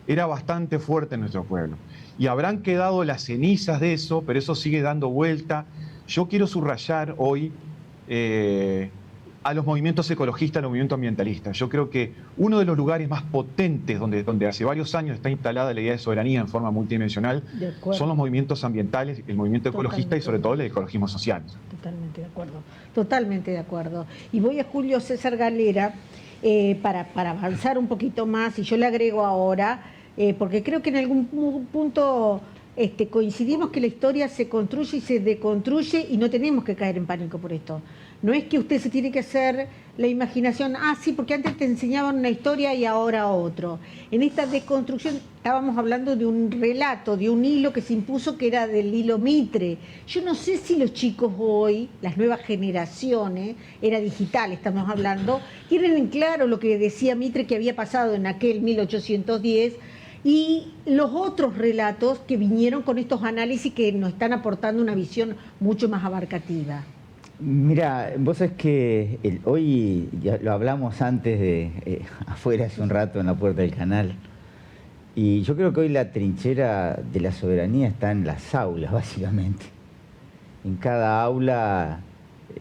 era bastante fuerte en nuestro pueblo. Y habrán quedado las cenizas de eso, pero eso sigue dando vuelta. Yo quiero subrayar hoy a los movimientos ecologistas, a los movimientos ambientalistas. Yo creo que uno de los lugares más potentes donde hace varios años está instalada la idea de soberanía en forma multidimensional son los movimientos ambientales, el movimiento ecologista y sobre todo el ecologismo social. Totalmente de acuerdo, totalmente de acuerdo. Y voy a Julio César Galera para avanzar un poquito más, y yo le agrego ahora, porque creo que en algún punto coincidimos que la historia se construye y se deconstruye y no tenemos que caer en pánico por esto. No es que usted se tiene que hacer la imaginación, sí, porque antes te enseñaban una historia y ahora otro. En esta deconstrucción estábamos hablando de un relato, de un hilo que se impuso que era del hilo Mitre. Yo no sé si los chicos hoy, las nuevas generaciones, era digital, estamos hablando, tienen en claro lo que decía Mitre que había pasado en aquel 1810 y los otros relatos que vinieron con estos análisis que nos están aportando una visión mucho más abarcativa. Mira, vos sabés que hoy, ya lo hablamos antes de afuera hace un rato en la puerta del canal, y yo creo que hoy la trinchera de la soberanía está en las aulas, básicamente. En cada aula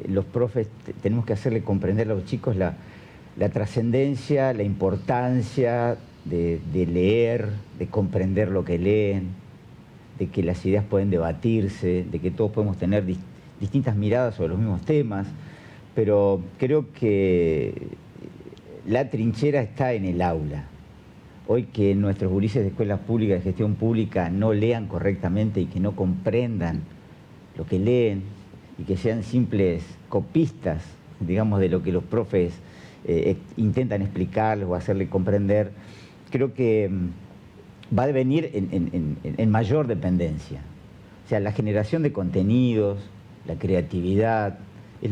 los profes tenemos que hacerle comprender a los chicos la trascendencia, la importancia de leer, de comprender lo que leen, de que las ideas pueden debatirse, de que todos podemos tener distintas miradas sobre los mismos temas, pero creo que la trinchera está en el aula. Hoy que nuestros gurises de escuelas públicas, de gestión pública, no lean correctamente y que no comprendan lo que leen y que sean simples copistas, digamos, de lo que los profes intentan explicarles o hacerle comprender, creo que va a devenir en mayor dependencia. O sea, la generación de contenidos, la creatividad, es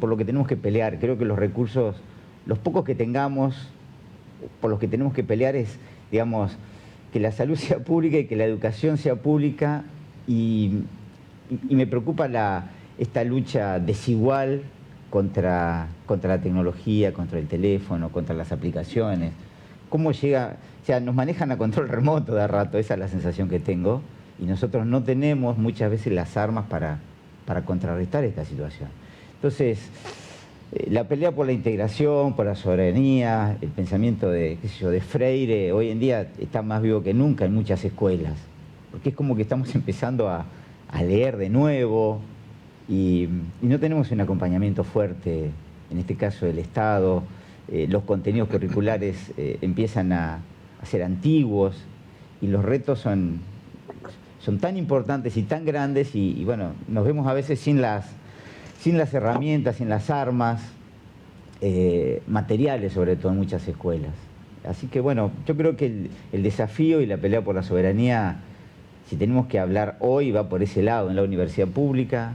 por lo que tenemos que pelear. Creo que los recursos, los pocos que tengamos, por los que tenemos que pelear es, digamos, que la salud sea pública y que la educación sea pública, y me preocupa esta lucha desigual contra la tecnología, contra el teléfono, contra las aplicaciones. ¿Cómo llega? O sea, nos manejan a control remoto de rato, esa es la sensación que tengo, y nosotros no tenemos muchas veces las armas para contrarrestar esta situación. Entonces, la pelea por la integración, por la soberanía, el pensamiento de Freire, hoy en día está más vivo que nunca en muchas escuelas, porque es como que estamos empezando a leer de nuevo y no tenemos un acompañamiento fuerte, en este caso del Estado. Los contenidos curriculares empiezan a ser antiguos y los retos son tan importantes y tan grandes y bueno, nos vemos a veces sin las herramientas, sin las armas materiales, sobre todo en muchas escuelas. Así que bueno, yo creo que el desafío y la pelea por la soberanía, si tenemos que hablar hoy, va por ese lado, en la universidad pública,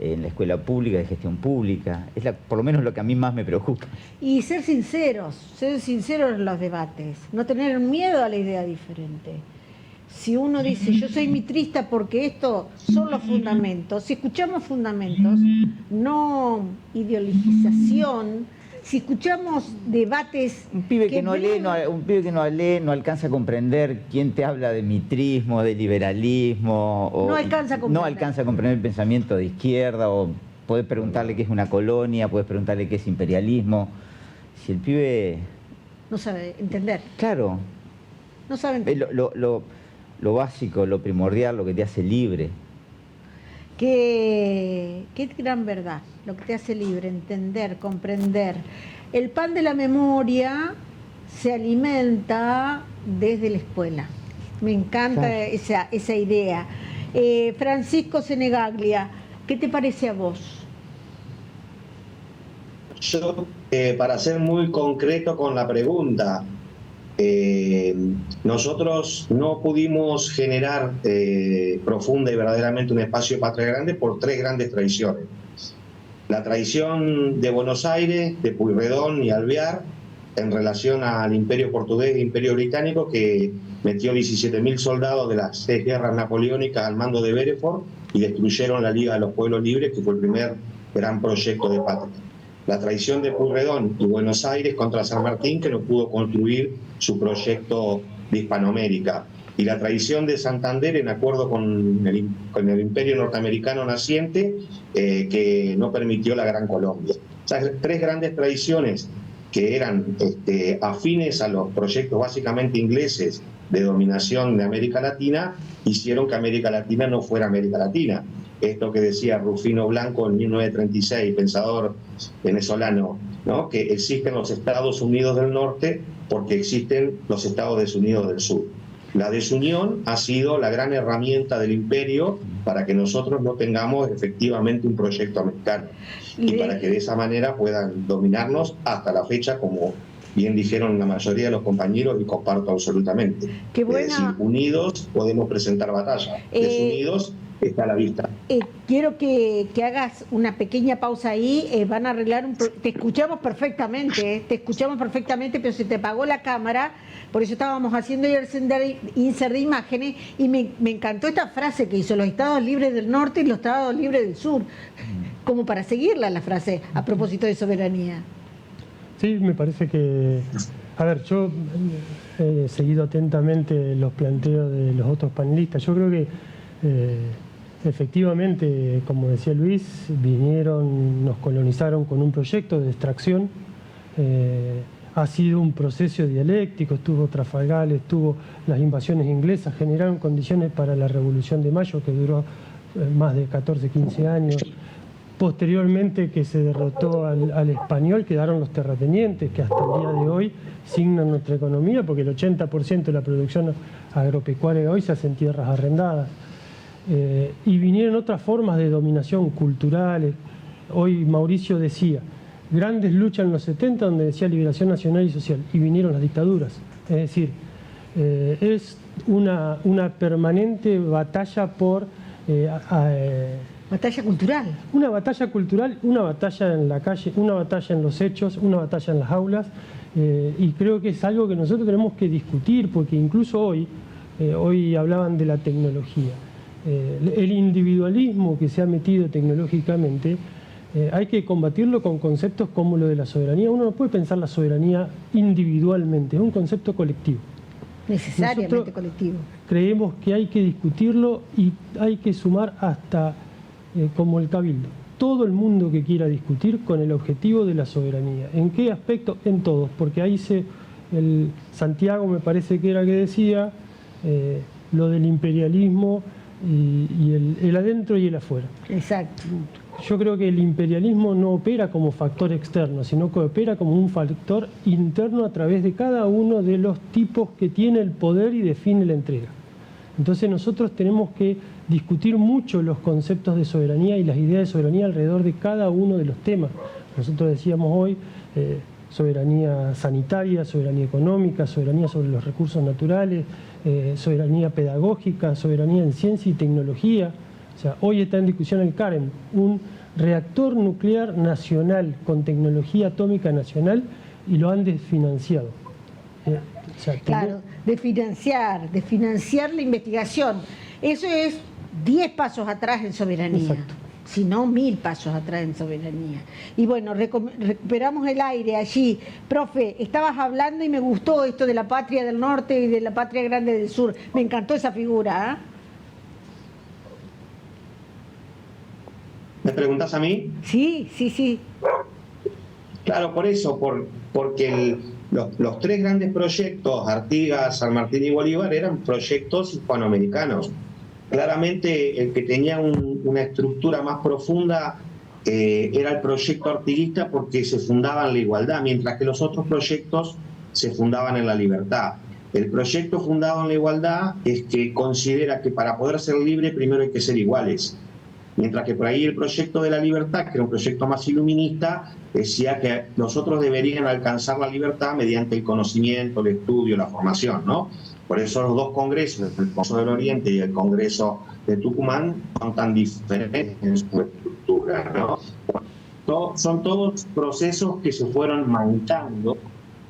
en la escuela pública, de gestión pública. Es por lo menos lo que a mí más me preocupa. Y ser sinceros en los debates, no tener miedo a la idea diferente. Si uno dice, yo soy mitrista porque estos son los fundamentos, si escuchamos fundamentos, no ideologización, si escuchamos debates... Un pibe que no lee, no alcanza a comprender quién te habla de mitrismo, de liberalismo, no alcanza a comprender el pensamiento de izquierda, o podés preguntarle qué es una colonia, podés preguntarle qué es imperialismo. Si el pibe... no sabe entender. Claro. No sabe entender. Lo básico, lo primordial, lo que te hace libre. Qué gran verdad, lo que te hace libre, entender, comprender. El pan de la memoria se alimenta desde la escuela. Me encanta esa idea. Francisco Senegaglia, ¿qué te parece a vos? Yo, para ser muy concreto con la pregunta, nosotros no pudimos generar profunda y verdaderamente un espacio de patria grande por tres grandes tradiciones. La tradición de Buenos Aires, de Pueyrredón y Alvear, en relación al imperio portugués e imperio británico, que metió 17.000 soldados de las 6 guerras napoleónicas al mando de Belfort y destruyeron la Liga de los Pueblos Libres, que fue el primer gran proyecto de patria. La tradición de Pueyrredón y Buenos Aires contra San Martín, que no pudo construir su proyecto de Hispanoamérica. Y la tradición de Santander, en acuerdo con el imperio norteamericano naciente, que no permitió la Gran Colombia. O sea, tres grandes tradiciones que eran afines a los proyectos básicamente ingleses de dominación de América Latina, hicieron que América Latina no fuera América Latina. Esto que decía Rufino Blanco en 1936, pensador venezolano, ¿no? Que existen los Estados Unidos del Norte porque existen los Estados Unidos del Sur. La desunión ha sido la gran herramienta del imperio para que nosotros no tengamos efectivamente un proyecto americano y para que de esa manera puedan dominarnos hasta la fecha, como bien dijeron la mayoría de los compañeros y comparto absolutamente. Qué buena. Es decir, unidos podemos presentar batalla, desunidos está a la vista. Quiero que hagas una pequeña pausa ahí, van a arreglar te escuchamos perfectamente, pero se te apagó la cámara, por eso estábamos haciendo insert de imágenes, y me encantó esta frase que hizo: los estados libres del norte y los estados libres del sur, como para seguirla la frase a propósito de soberanía. Sí, me parece que... A ver, yo he seguido atentamente los planteos de los otros panelistas. Yo creo que efectivamente, como decía Luis, vinieron, nos colonizaron con un proyecto de extracción. Ha sido un proceso dialéctico, estuvo Trafalgar, estuvo las invasiones inglesas, generaron condiciones para la Revolución de Mayo, que duró más de 14, 15 años. Posteriormente, que se derrotó al español, quedaron los terratenientes, que hasta el día de hoy signan nuestra economía, porque el 80% de la producción agropecuaria de hoy se hace en tierras arrendadas. Y vinieron otras formas de dominación culturales. Hoy Mauricio decía, grandes luchas en los 70 donde decía liberación nacional y social, y vinieron las dictaduras. Es decir, es una permanente batalla por... batalla cultural. Una batalla cultural, una batalla en la calle, una batalla en los hechos, una batalla en las aulas, y creo que es algo que nosotros tenemos que discutir, porque incluso hoy hablaban de la tecnología. El individualismo que se ha metido tecnológicamente, hay que combatirlo con conceptos como lo de la soberanía. Uno no puede pensar la soberanía individualmente, es un concepto colectivo. Necesariamente nosotros colectivo. Creemos que hay que discutirlo y hay que sumar hasta como el Cabildo. Todo el mundo que quiera discutir con el objetivo de la soberanía. ¿En qué aspecto? En todos, porque ahí Santiago me parece que era que decía lo del imperialismo y el adentro y el afuera. Exacto. Yo creo que el imperialismo no opera como factor externo, sino que opera como un factor interno a través de cada uno de los tipos que tiene el poder y define la entrega. Entonces nosotros tenemos que discutir mucho los conceptos de soberanía y las ideas de soberanía alrededor de cada uno de los temas. Nosotros decíamos hoy soberanía sanitaria, soberanía económica, soberanía sobre los recursos naturales, soberanía pedagógica, soberanía en ciencia y tecnología. O sea, hoy está en discusión el CAREM, un reactor nuclear nacional con tecnología atómica nacional, y lo han desfinanciado. Claro, de financiar la investigación. Eso es 10 pasos atrás en soberanía. Exacto. Si no 1000 pasos atrás en soberanía. Y bueno, recuperamos el aire allí. Profe, estabas hablando y me gustó esto de la patria del norte y de la patria grande del sur. Me encantó esa figura, ¿eh? ¿Me preguntas a mí? Sí. Claro, por eso, porque los tres grandes proyectos, Artigas, San Martín y Bolívar, eran proyectos hispanoamericanos. Claramente el que tenía una estructura más profunda era el proyecto artiguista, porque se fundaba en la igualdad, mientras que los otros proyectos se fundaban en la libertad. El proyecto fundado en la igualdad es que considera que para poder ser libre primero hay que ser iguales. Mientras que por ahí el proyecto de la libertad, que era un proyecto más iluminista, decía que nosotros deberían alcanzar la libertad mediante el conocimiento, el estudio, la formación, ¿no? Por eso los dos congresos, el Congreso del Oriente y el Congreso de Tucumán, son tan diferentes en su estructura, ¿no? Son todos procesos que se fueron manchando,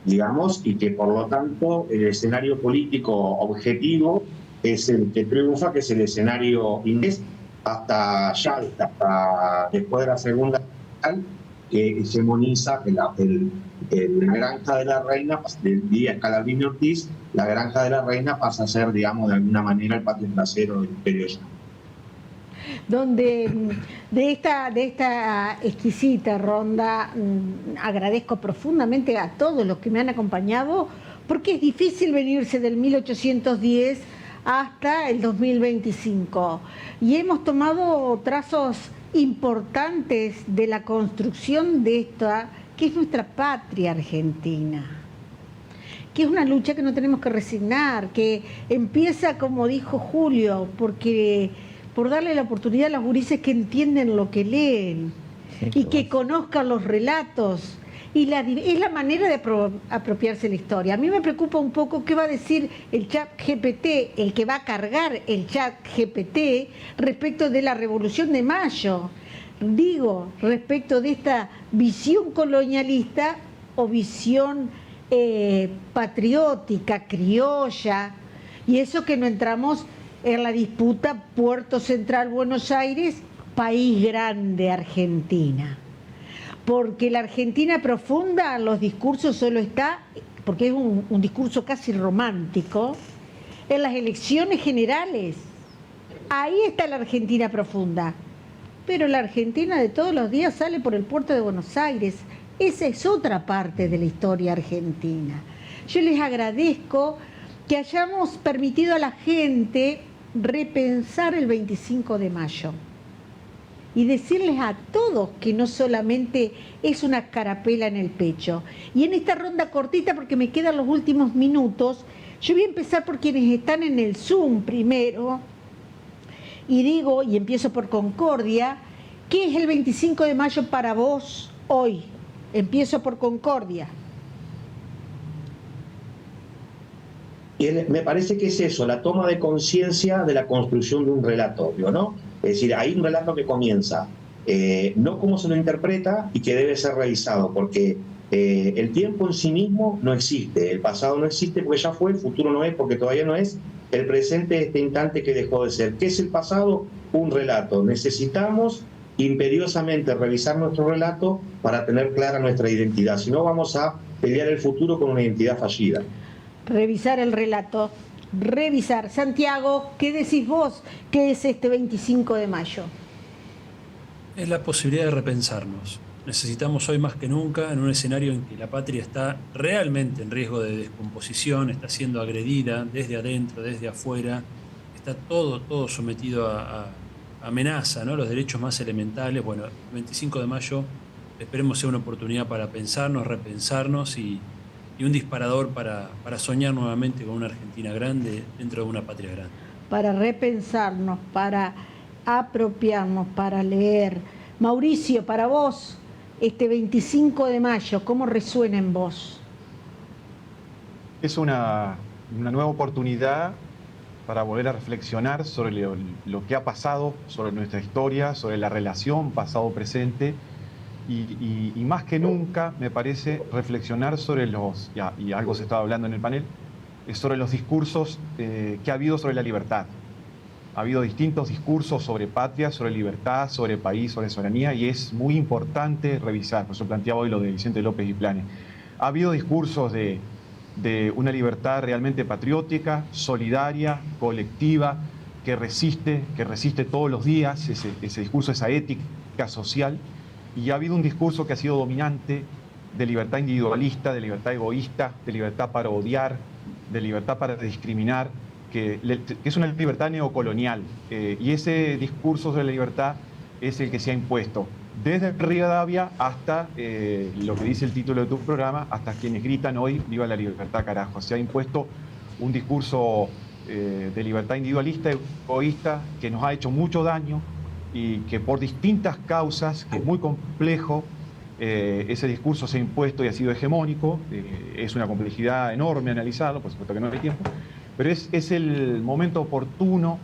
digamos, y que por lo tanto el escenario político objetivo es el que triunfa, que es el escenario inglés, hasta Yalta, hasta después de la Segunda Guerra, que hegemoniza que la granja de la reina, del día Scalabrini Ortiz, la granja de la reina pasa a ser, digamos, de alguna manera el patio trasero del imperio ya. Donde de esta exquisita ronda agradezco profundamente a todos los que me han acompañado, porque es difícil venirse del 1810 hasta el 2025 y hemos tomado trazos importantes de la construcción de esta que es nuestra patria argentina. que es una lucha que no tenemos que resignar, que empieza, como dijo Julio, por darle la oportunidad a los gurises que entienden lo que leen y que conozcan los relatos. Y es la manera de apropiarse la historia. A mí me preocupa un poco qué va a decir el chat GPT, el que va a cargar el chat GPT respecto de la Revolución de Mayo. Digo, respecto de esta visión colonialista o visión patriótica, criolla, y eso que no entramos en la disputa Puerto Central, Buenos Aires, país grande, Argentina. Porque la Argentina profunda, los discursos solo está, porque es un discurso casi romántico, en las elecciones generales. Ahí está la Argentina profunda. Pero la Argentina de todos los días sale por el puerto de Buenos Aires. Esa es otra parte de la historia argentina. Yo les agradezco que hayamos permitido a la gente repensar el 25 de mayo. Y decirles a todos que no solamente es una carapela en el pecho. Y en esta ronda cortita, porque me quedan los últimos minutos, yo voy a empezar por quienes están en el Zoom primero. Y empiezo por Concordia, ¿qué es el 25 de mayo para vos hoy? Empiezo por Concordia. Y me parece que es eso, la toma de conciencia de la construcción de un relato, ¿no? Es decir, hay un relato que comienza, no cómo se lo interpreta y que debe ser revisado, porque el tiempo en sí mismo no existe, el pasado no existe porque ya fue, el futuro no es porque todavía no es, el presente es este instante que dejó de ser. ¿Qué es el pasado? Un relato. Necesitamos imperiosamente revisar nuestro relato para tener clara nuestra identidad, si no vamos a pelear el futuro con una identidad fallida. Revisar el relato, revisar. Santiago, ¿qué decís vos? ¿Qué es este 25 de mayo? Es la posibilidad de repensarnos. Necesitamos hoy más que nunca, en un escenario en que la patria está realmente en riesgo de descomposición, está siendo agredida desde adentro, desde afuera, está todo sometido a amenaza, ¿no? Los derechos más elementales. Bueno, el 25 de mayo esperemos sea una oportunidad para pensarnos, repensarnos y un disparador para soñar nuevamente con una Argentina grande dentro de una patria grande. Para repensarnos, para apropiarnos, para leer. Mauricio, para vos, este 25 de mayo, ¿cómo resuena en vos? Es una nueva oportunidad para volver a reflexionar sobre lo que ha pasado, sobre nuestra historia, sobre la relación pasado-presente. Y más que nunca, me parece, reflexionar sobre y algo se estaba hablando en el panel, sobre los discursos que ha habido sobre la libertad. Ha habido distintos discursos sobre patria, sobre libertad, sobre país, sobre soberanía, y es muy importante revisar. Por eso planteaba hoy lo de Vicente López y Planes. Ha habido discursos de una libertad realmente patriótica, solidaria, colectiva, que resiste todos los días, ese discurso, esa ética social. Y ha habido un discurso que ha sido dominante de libertad individualista, de libertad egoísta, de libertad para odiar, de libertad para discriminar, que es una libertad neocolonial. Y ese discurso sobre la libertad es el que se ha impuesto desde Rivadavia hasta lo que dice el título de tu programa, hasta quienes gritan hoy, viva la libertad, carajo. Se ha impuesto un discurso de libertad individualista, egoísta, que nos ha hecho mucho daño, y que por distintas causas, que es muy complejo, ese discurso se ha impuesto y ha sido hegemónico. Es una complejidad enorme analizarlo, por supuesto que no hay tiempo, pero es el momento oportuno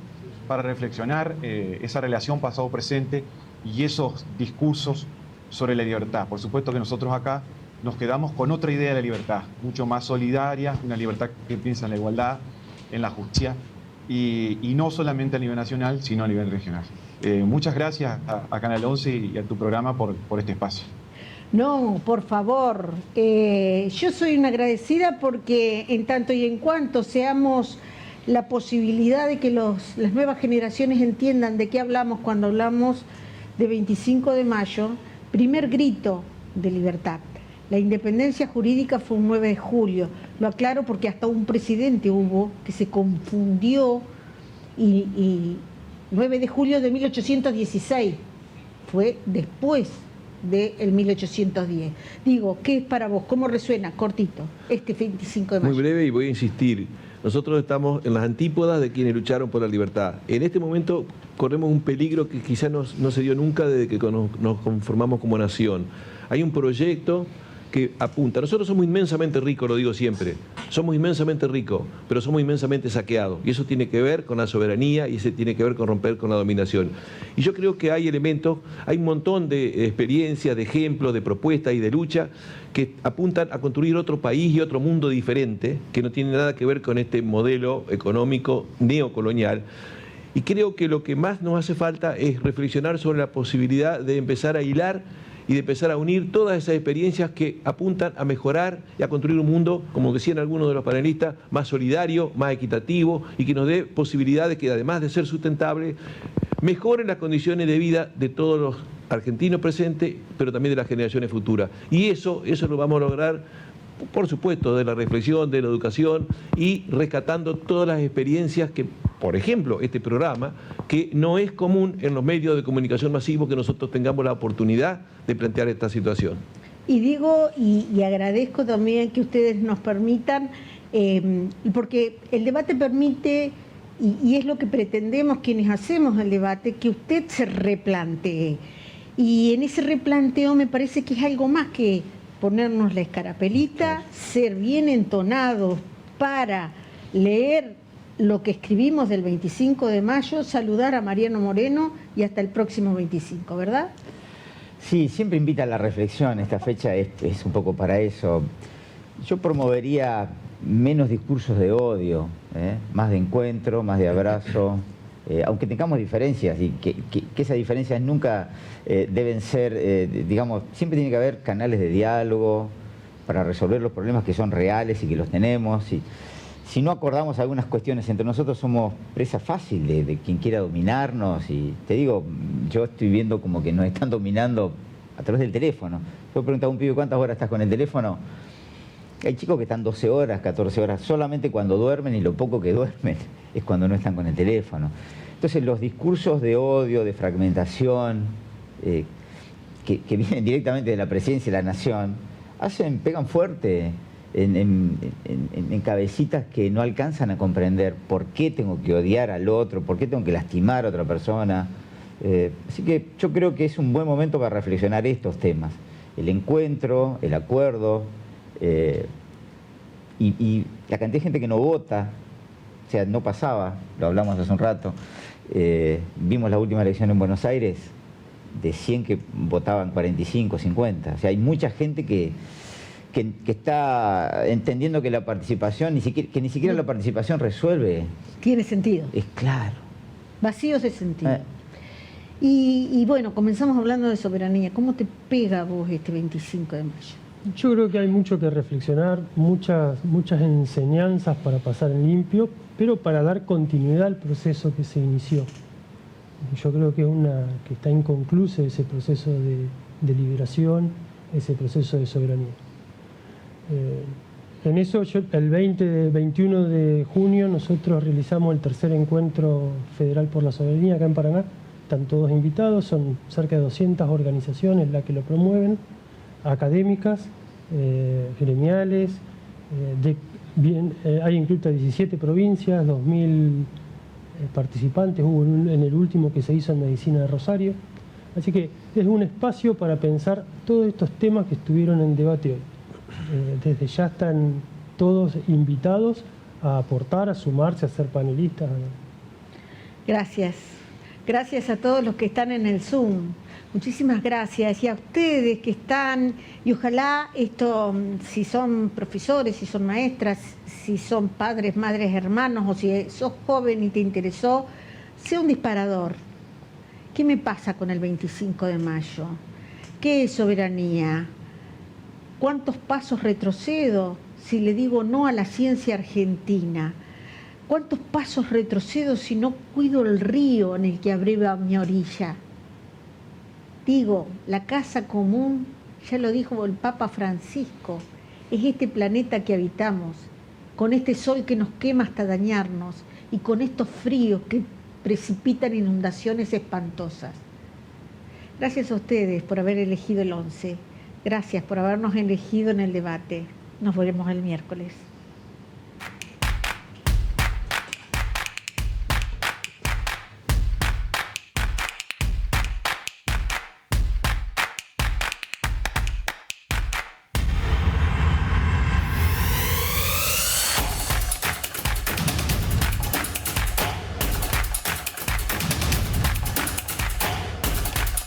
para reflexionar esa relación pasado-presente y esos discursos sobre la libertad. Por supuesto que nosotros acá nos quedamos con otra idea de la libertad, mucho más solidaria, una libertad que piensa en la igualdad, en la justicia, y no solamente a nivel nacional, sino a nivel regional. Muchas gracias a Canal 11 y a tu programa por este espacio. No, por favor. Yo soy una agradecida porque en tanto y en cuanto seamos la posibilidad de que las nuevas generaciones entiendan de qué hablamos cuando hablamos de 25 de mayo, primer grito de libertad. La independencia jurídica fue un 9 de julio. Lo aclaro porque hasta un presidente hubo que se confundió y 9 de julio de 1816 fue después del 1810. Digo, ¿qué es para vos? ¿Cómo resuena, cortito, este 25 de mayo? Muy breve y voy a insistir. Nosotros estamos en las antípodas de quienes lucharon por la libertad. En este momento corremos un peligro que quizás no se dio nunca desde que nos conformamos como nación. Hay un proyecto que apunta. Nosotros somos inmensamente ricos, lo digo siempre. Somos inmensamente ricos, pero somos inmensamente saqueados. Y eso tiene que ver con la soberanía y eso tiene que ver con romper con la dominación. Y yo creo que hay elementos, hay un montón de experiencias, de ejemplos, de propuestas y de lucha que apuntan a construir otro país y otro mundo diferente, que no tiene nada que ver con este modelo económico neocolonial. Y creo que lo que más nos hace falta es reflexionar sobre la posibilidad de empezar a hilar y de empezar a unir todas esas experiencias que apuntan a mejorar y a construir un mundo, como decían algunos de los panelistas, más solidario, más equitativo y que nos dé posibilidades que, además de ser sustentable, mejoren las condiciones de vida de todos los argentinos presentes, pero también de las generaciones futuras. Y eso lo vamos a lograr, por supuesto, de la reflexión, de la educación y rescatando todas las experiencias que, por ejemplo, este programa, que no es común en los medios de comunicación masivos que nosotros tengamos la oportunidad de plantear esta situación. Y digo, y agradezco también que ustedes nos permitan, porque el debate permite, y es lo que pretendemos quienes hacemos el debate, que usted se replantee. Y en ese replanteo me parece que es algo más que ponernos la escarapelita, ser bien entonados para leer lo que escribimos del 25 de mayo, saludar a Mariano Moreno y hasta el próximo 25, ¿verdad? Sí, siempre invita a la reflexión, esta fecha es un poco para eso. Yo promovería menos discursos de odio, más de encuentro, más de abrazo, aunque tengamos diferencias y que esas diferencias nunca deben ser, digamos, siempre tiene que haber canales de diálogo para resolver los problemas que son reales y que los tenemos. Y si no acordamos algunas cuestiones entre nosotros, somos presa fácil de quien quiera dominarnos. Y te digo, yo estoy viendo como que nos están dominando a través del teléfono. Yo preguntaba a un pibe, ¿cuántas horas estás con el teléfono? Hay chicos que están 12 horas, 14 horas, solamente cuando duermen, y lo poco que duermen es cuando no están con el teléfono. Entonces los discursos de odio, de fragmentación, que vienen directamente de la presidencia de la nación, pegan fuerte en cabecitas que no alcanzan a comprender por qué tengo que odiar al otro, por qué tengo que lastimar a otra persona. Así que yo creo que es un buen momento para reflexionar estos temas. El encuentro, el acuerdo, y la cantidad de gente que no vota, o sea, no pasaba, lo hablamos hace un rato, vimos la última elección en Buenos Aires, de 100 que votaban 45, 50, o sea, hay mucha gente que está entendiendo que la participación, que ni siquiera la participación resuelve. Tiene sentido. Es claro. Vacíos de sentido. Y bueno, comenzamos hablando de soberanía. ¿Cómo te pega a vos este 25 de mayo? Yo creo que hay mucho que reflexionar, muchas enseñanzas para pasar en limpio, pero para dar continuidad al proceso que se inició. Yo creo que está inconcluso ese proceso de liberación, ese proceso de soberanía. En eso, el 21 de junio, nosotros realizamos el tercer encuentro federal por la soberanía acá en Paraná. Están todos invitados, son cerca de 200 organizaciones las que lo promueven, académicas, gremiales, hay incluso 17 provincias, 2.000 participantes, hubo en el último que se hizo en Medicina de Rosario. Así que es un espacio para pensar todos estos temas que estuvieron en debate hoy. Desde ya están todos invitados a aportar, a sumarse, a ser panelistas. Gracias. Gracias a todos los que están en el Zoom. Muchísimas gracias. Y a ustedes que están, y ojalá esto, si son profesores, si son maestras, si son padres, madres, hermanos, o si sos joven y te interesó, sea un disparador. ¿Qué me pasa con el 25 de mayo? ¿Qué es soberanía? ¿Cuántos pasos retrocedo si le digo no a la ciencia argentina? ¿Cuántos pasos retrocedo si no cuido el río en el que abreva mi orilla? Digo, la casa común, ya lo dijo el Papa Francisco, es este planeta que habitamos, con este sol que nos quema hasta dañarnos y con estos fríos que precipitan inundaciones espantosas. Gracias a ustedes por haber elegido el 11. Gracias por habernos elegido en el debate. Nos veremos el miércoles.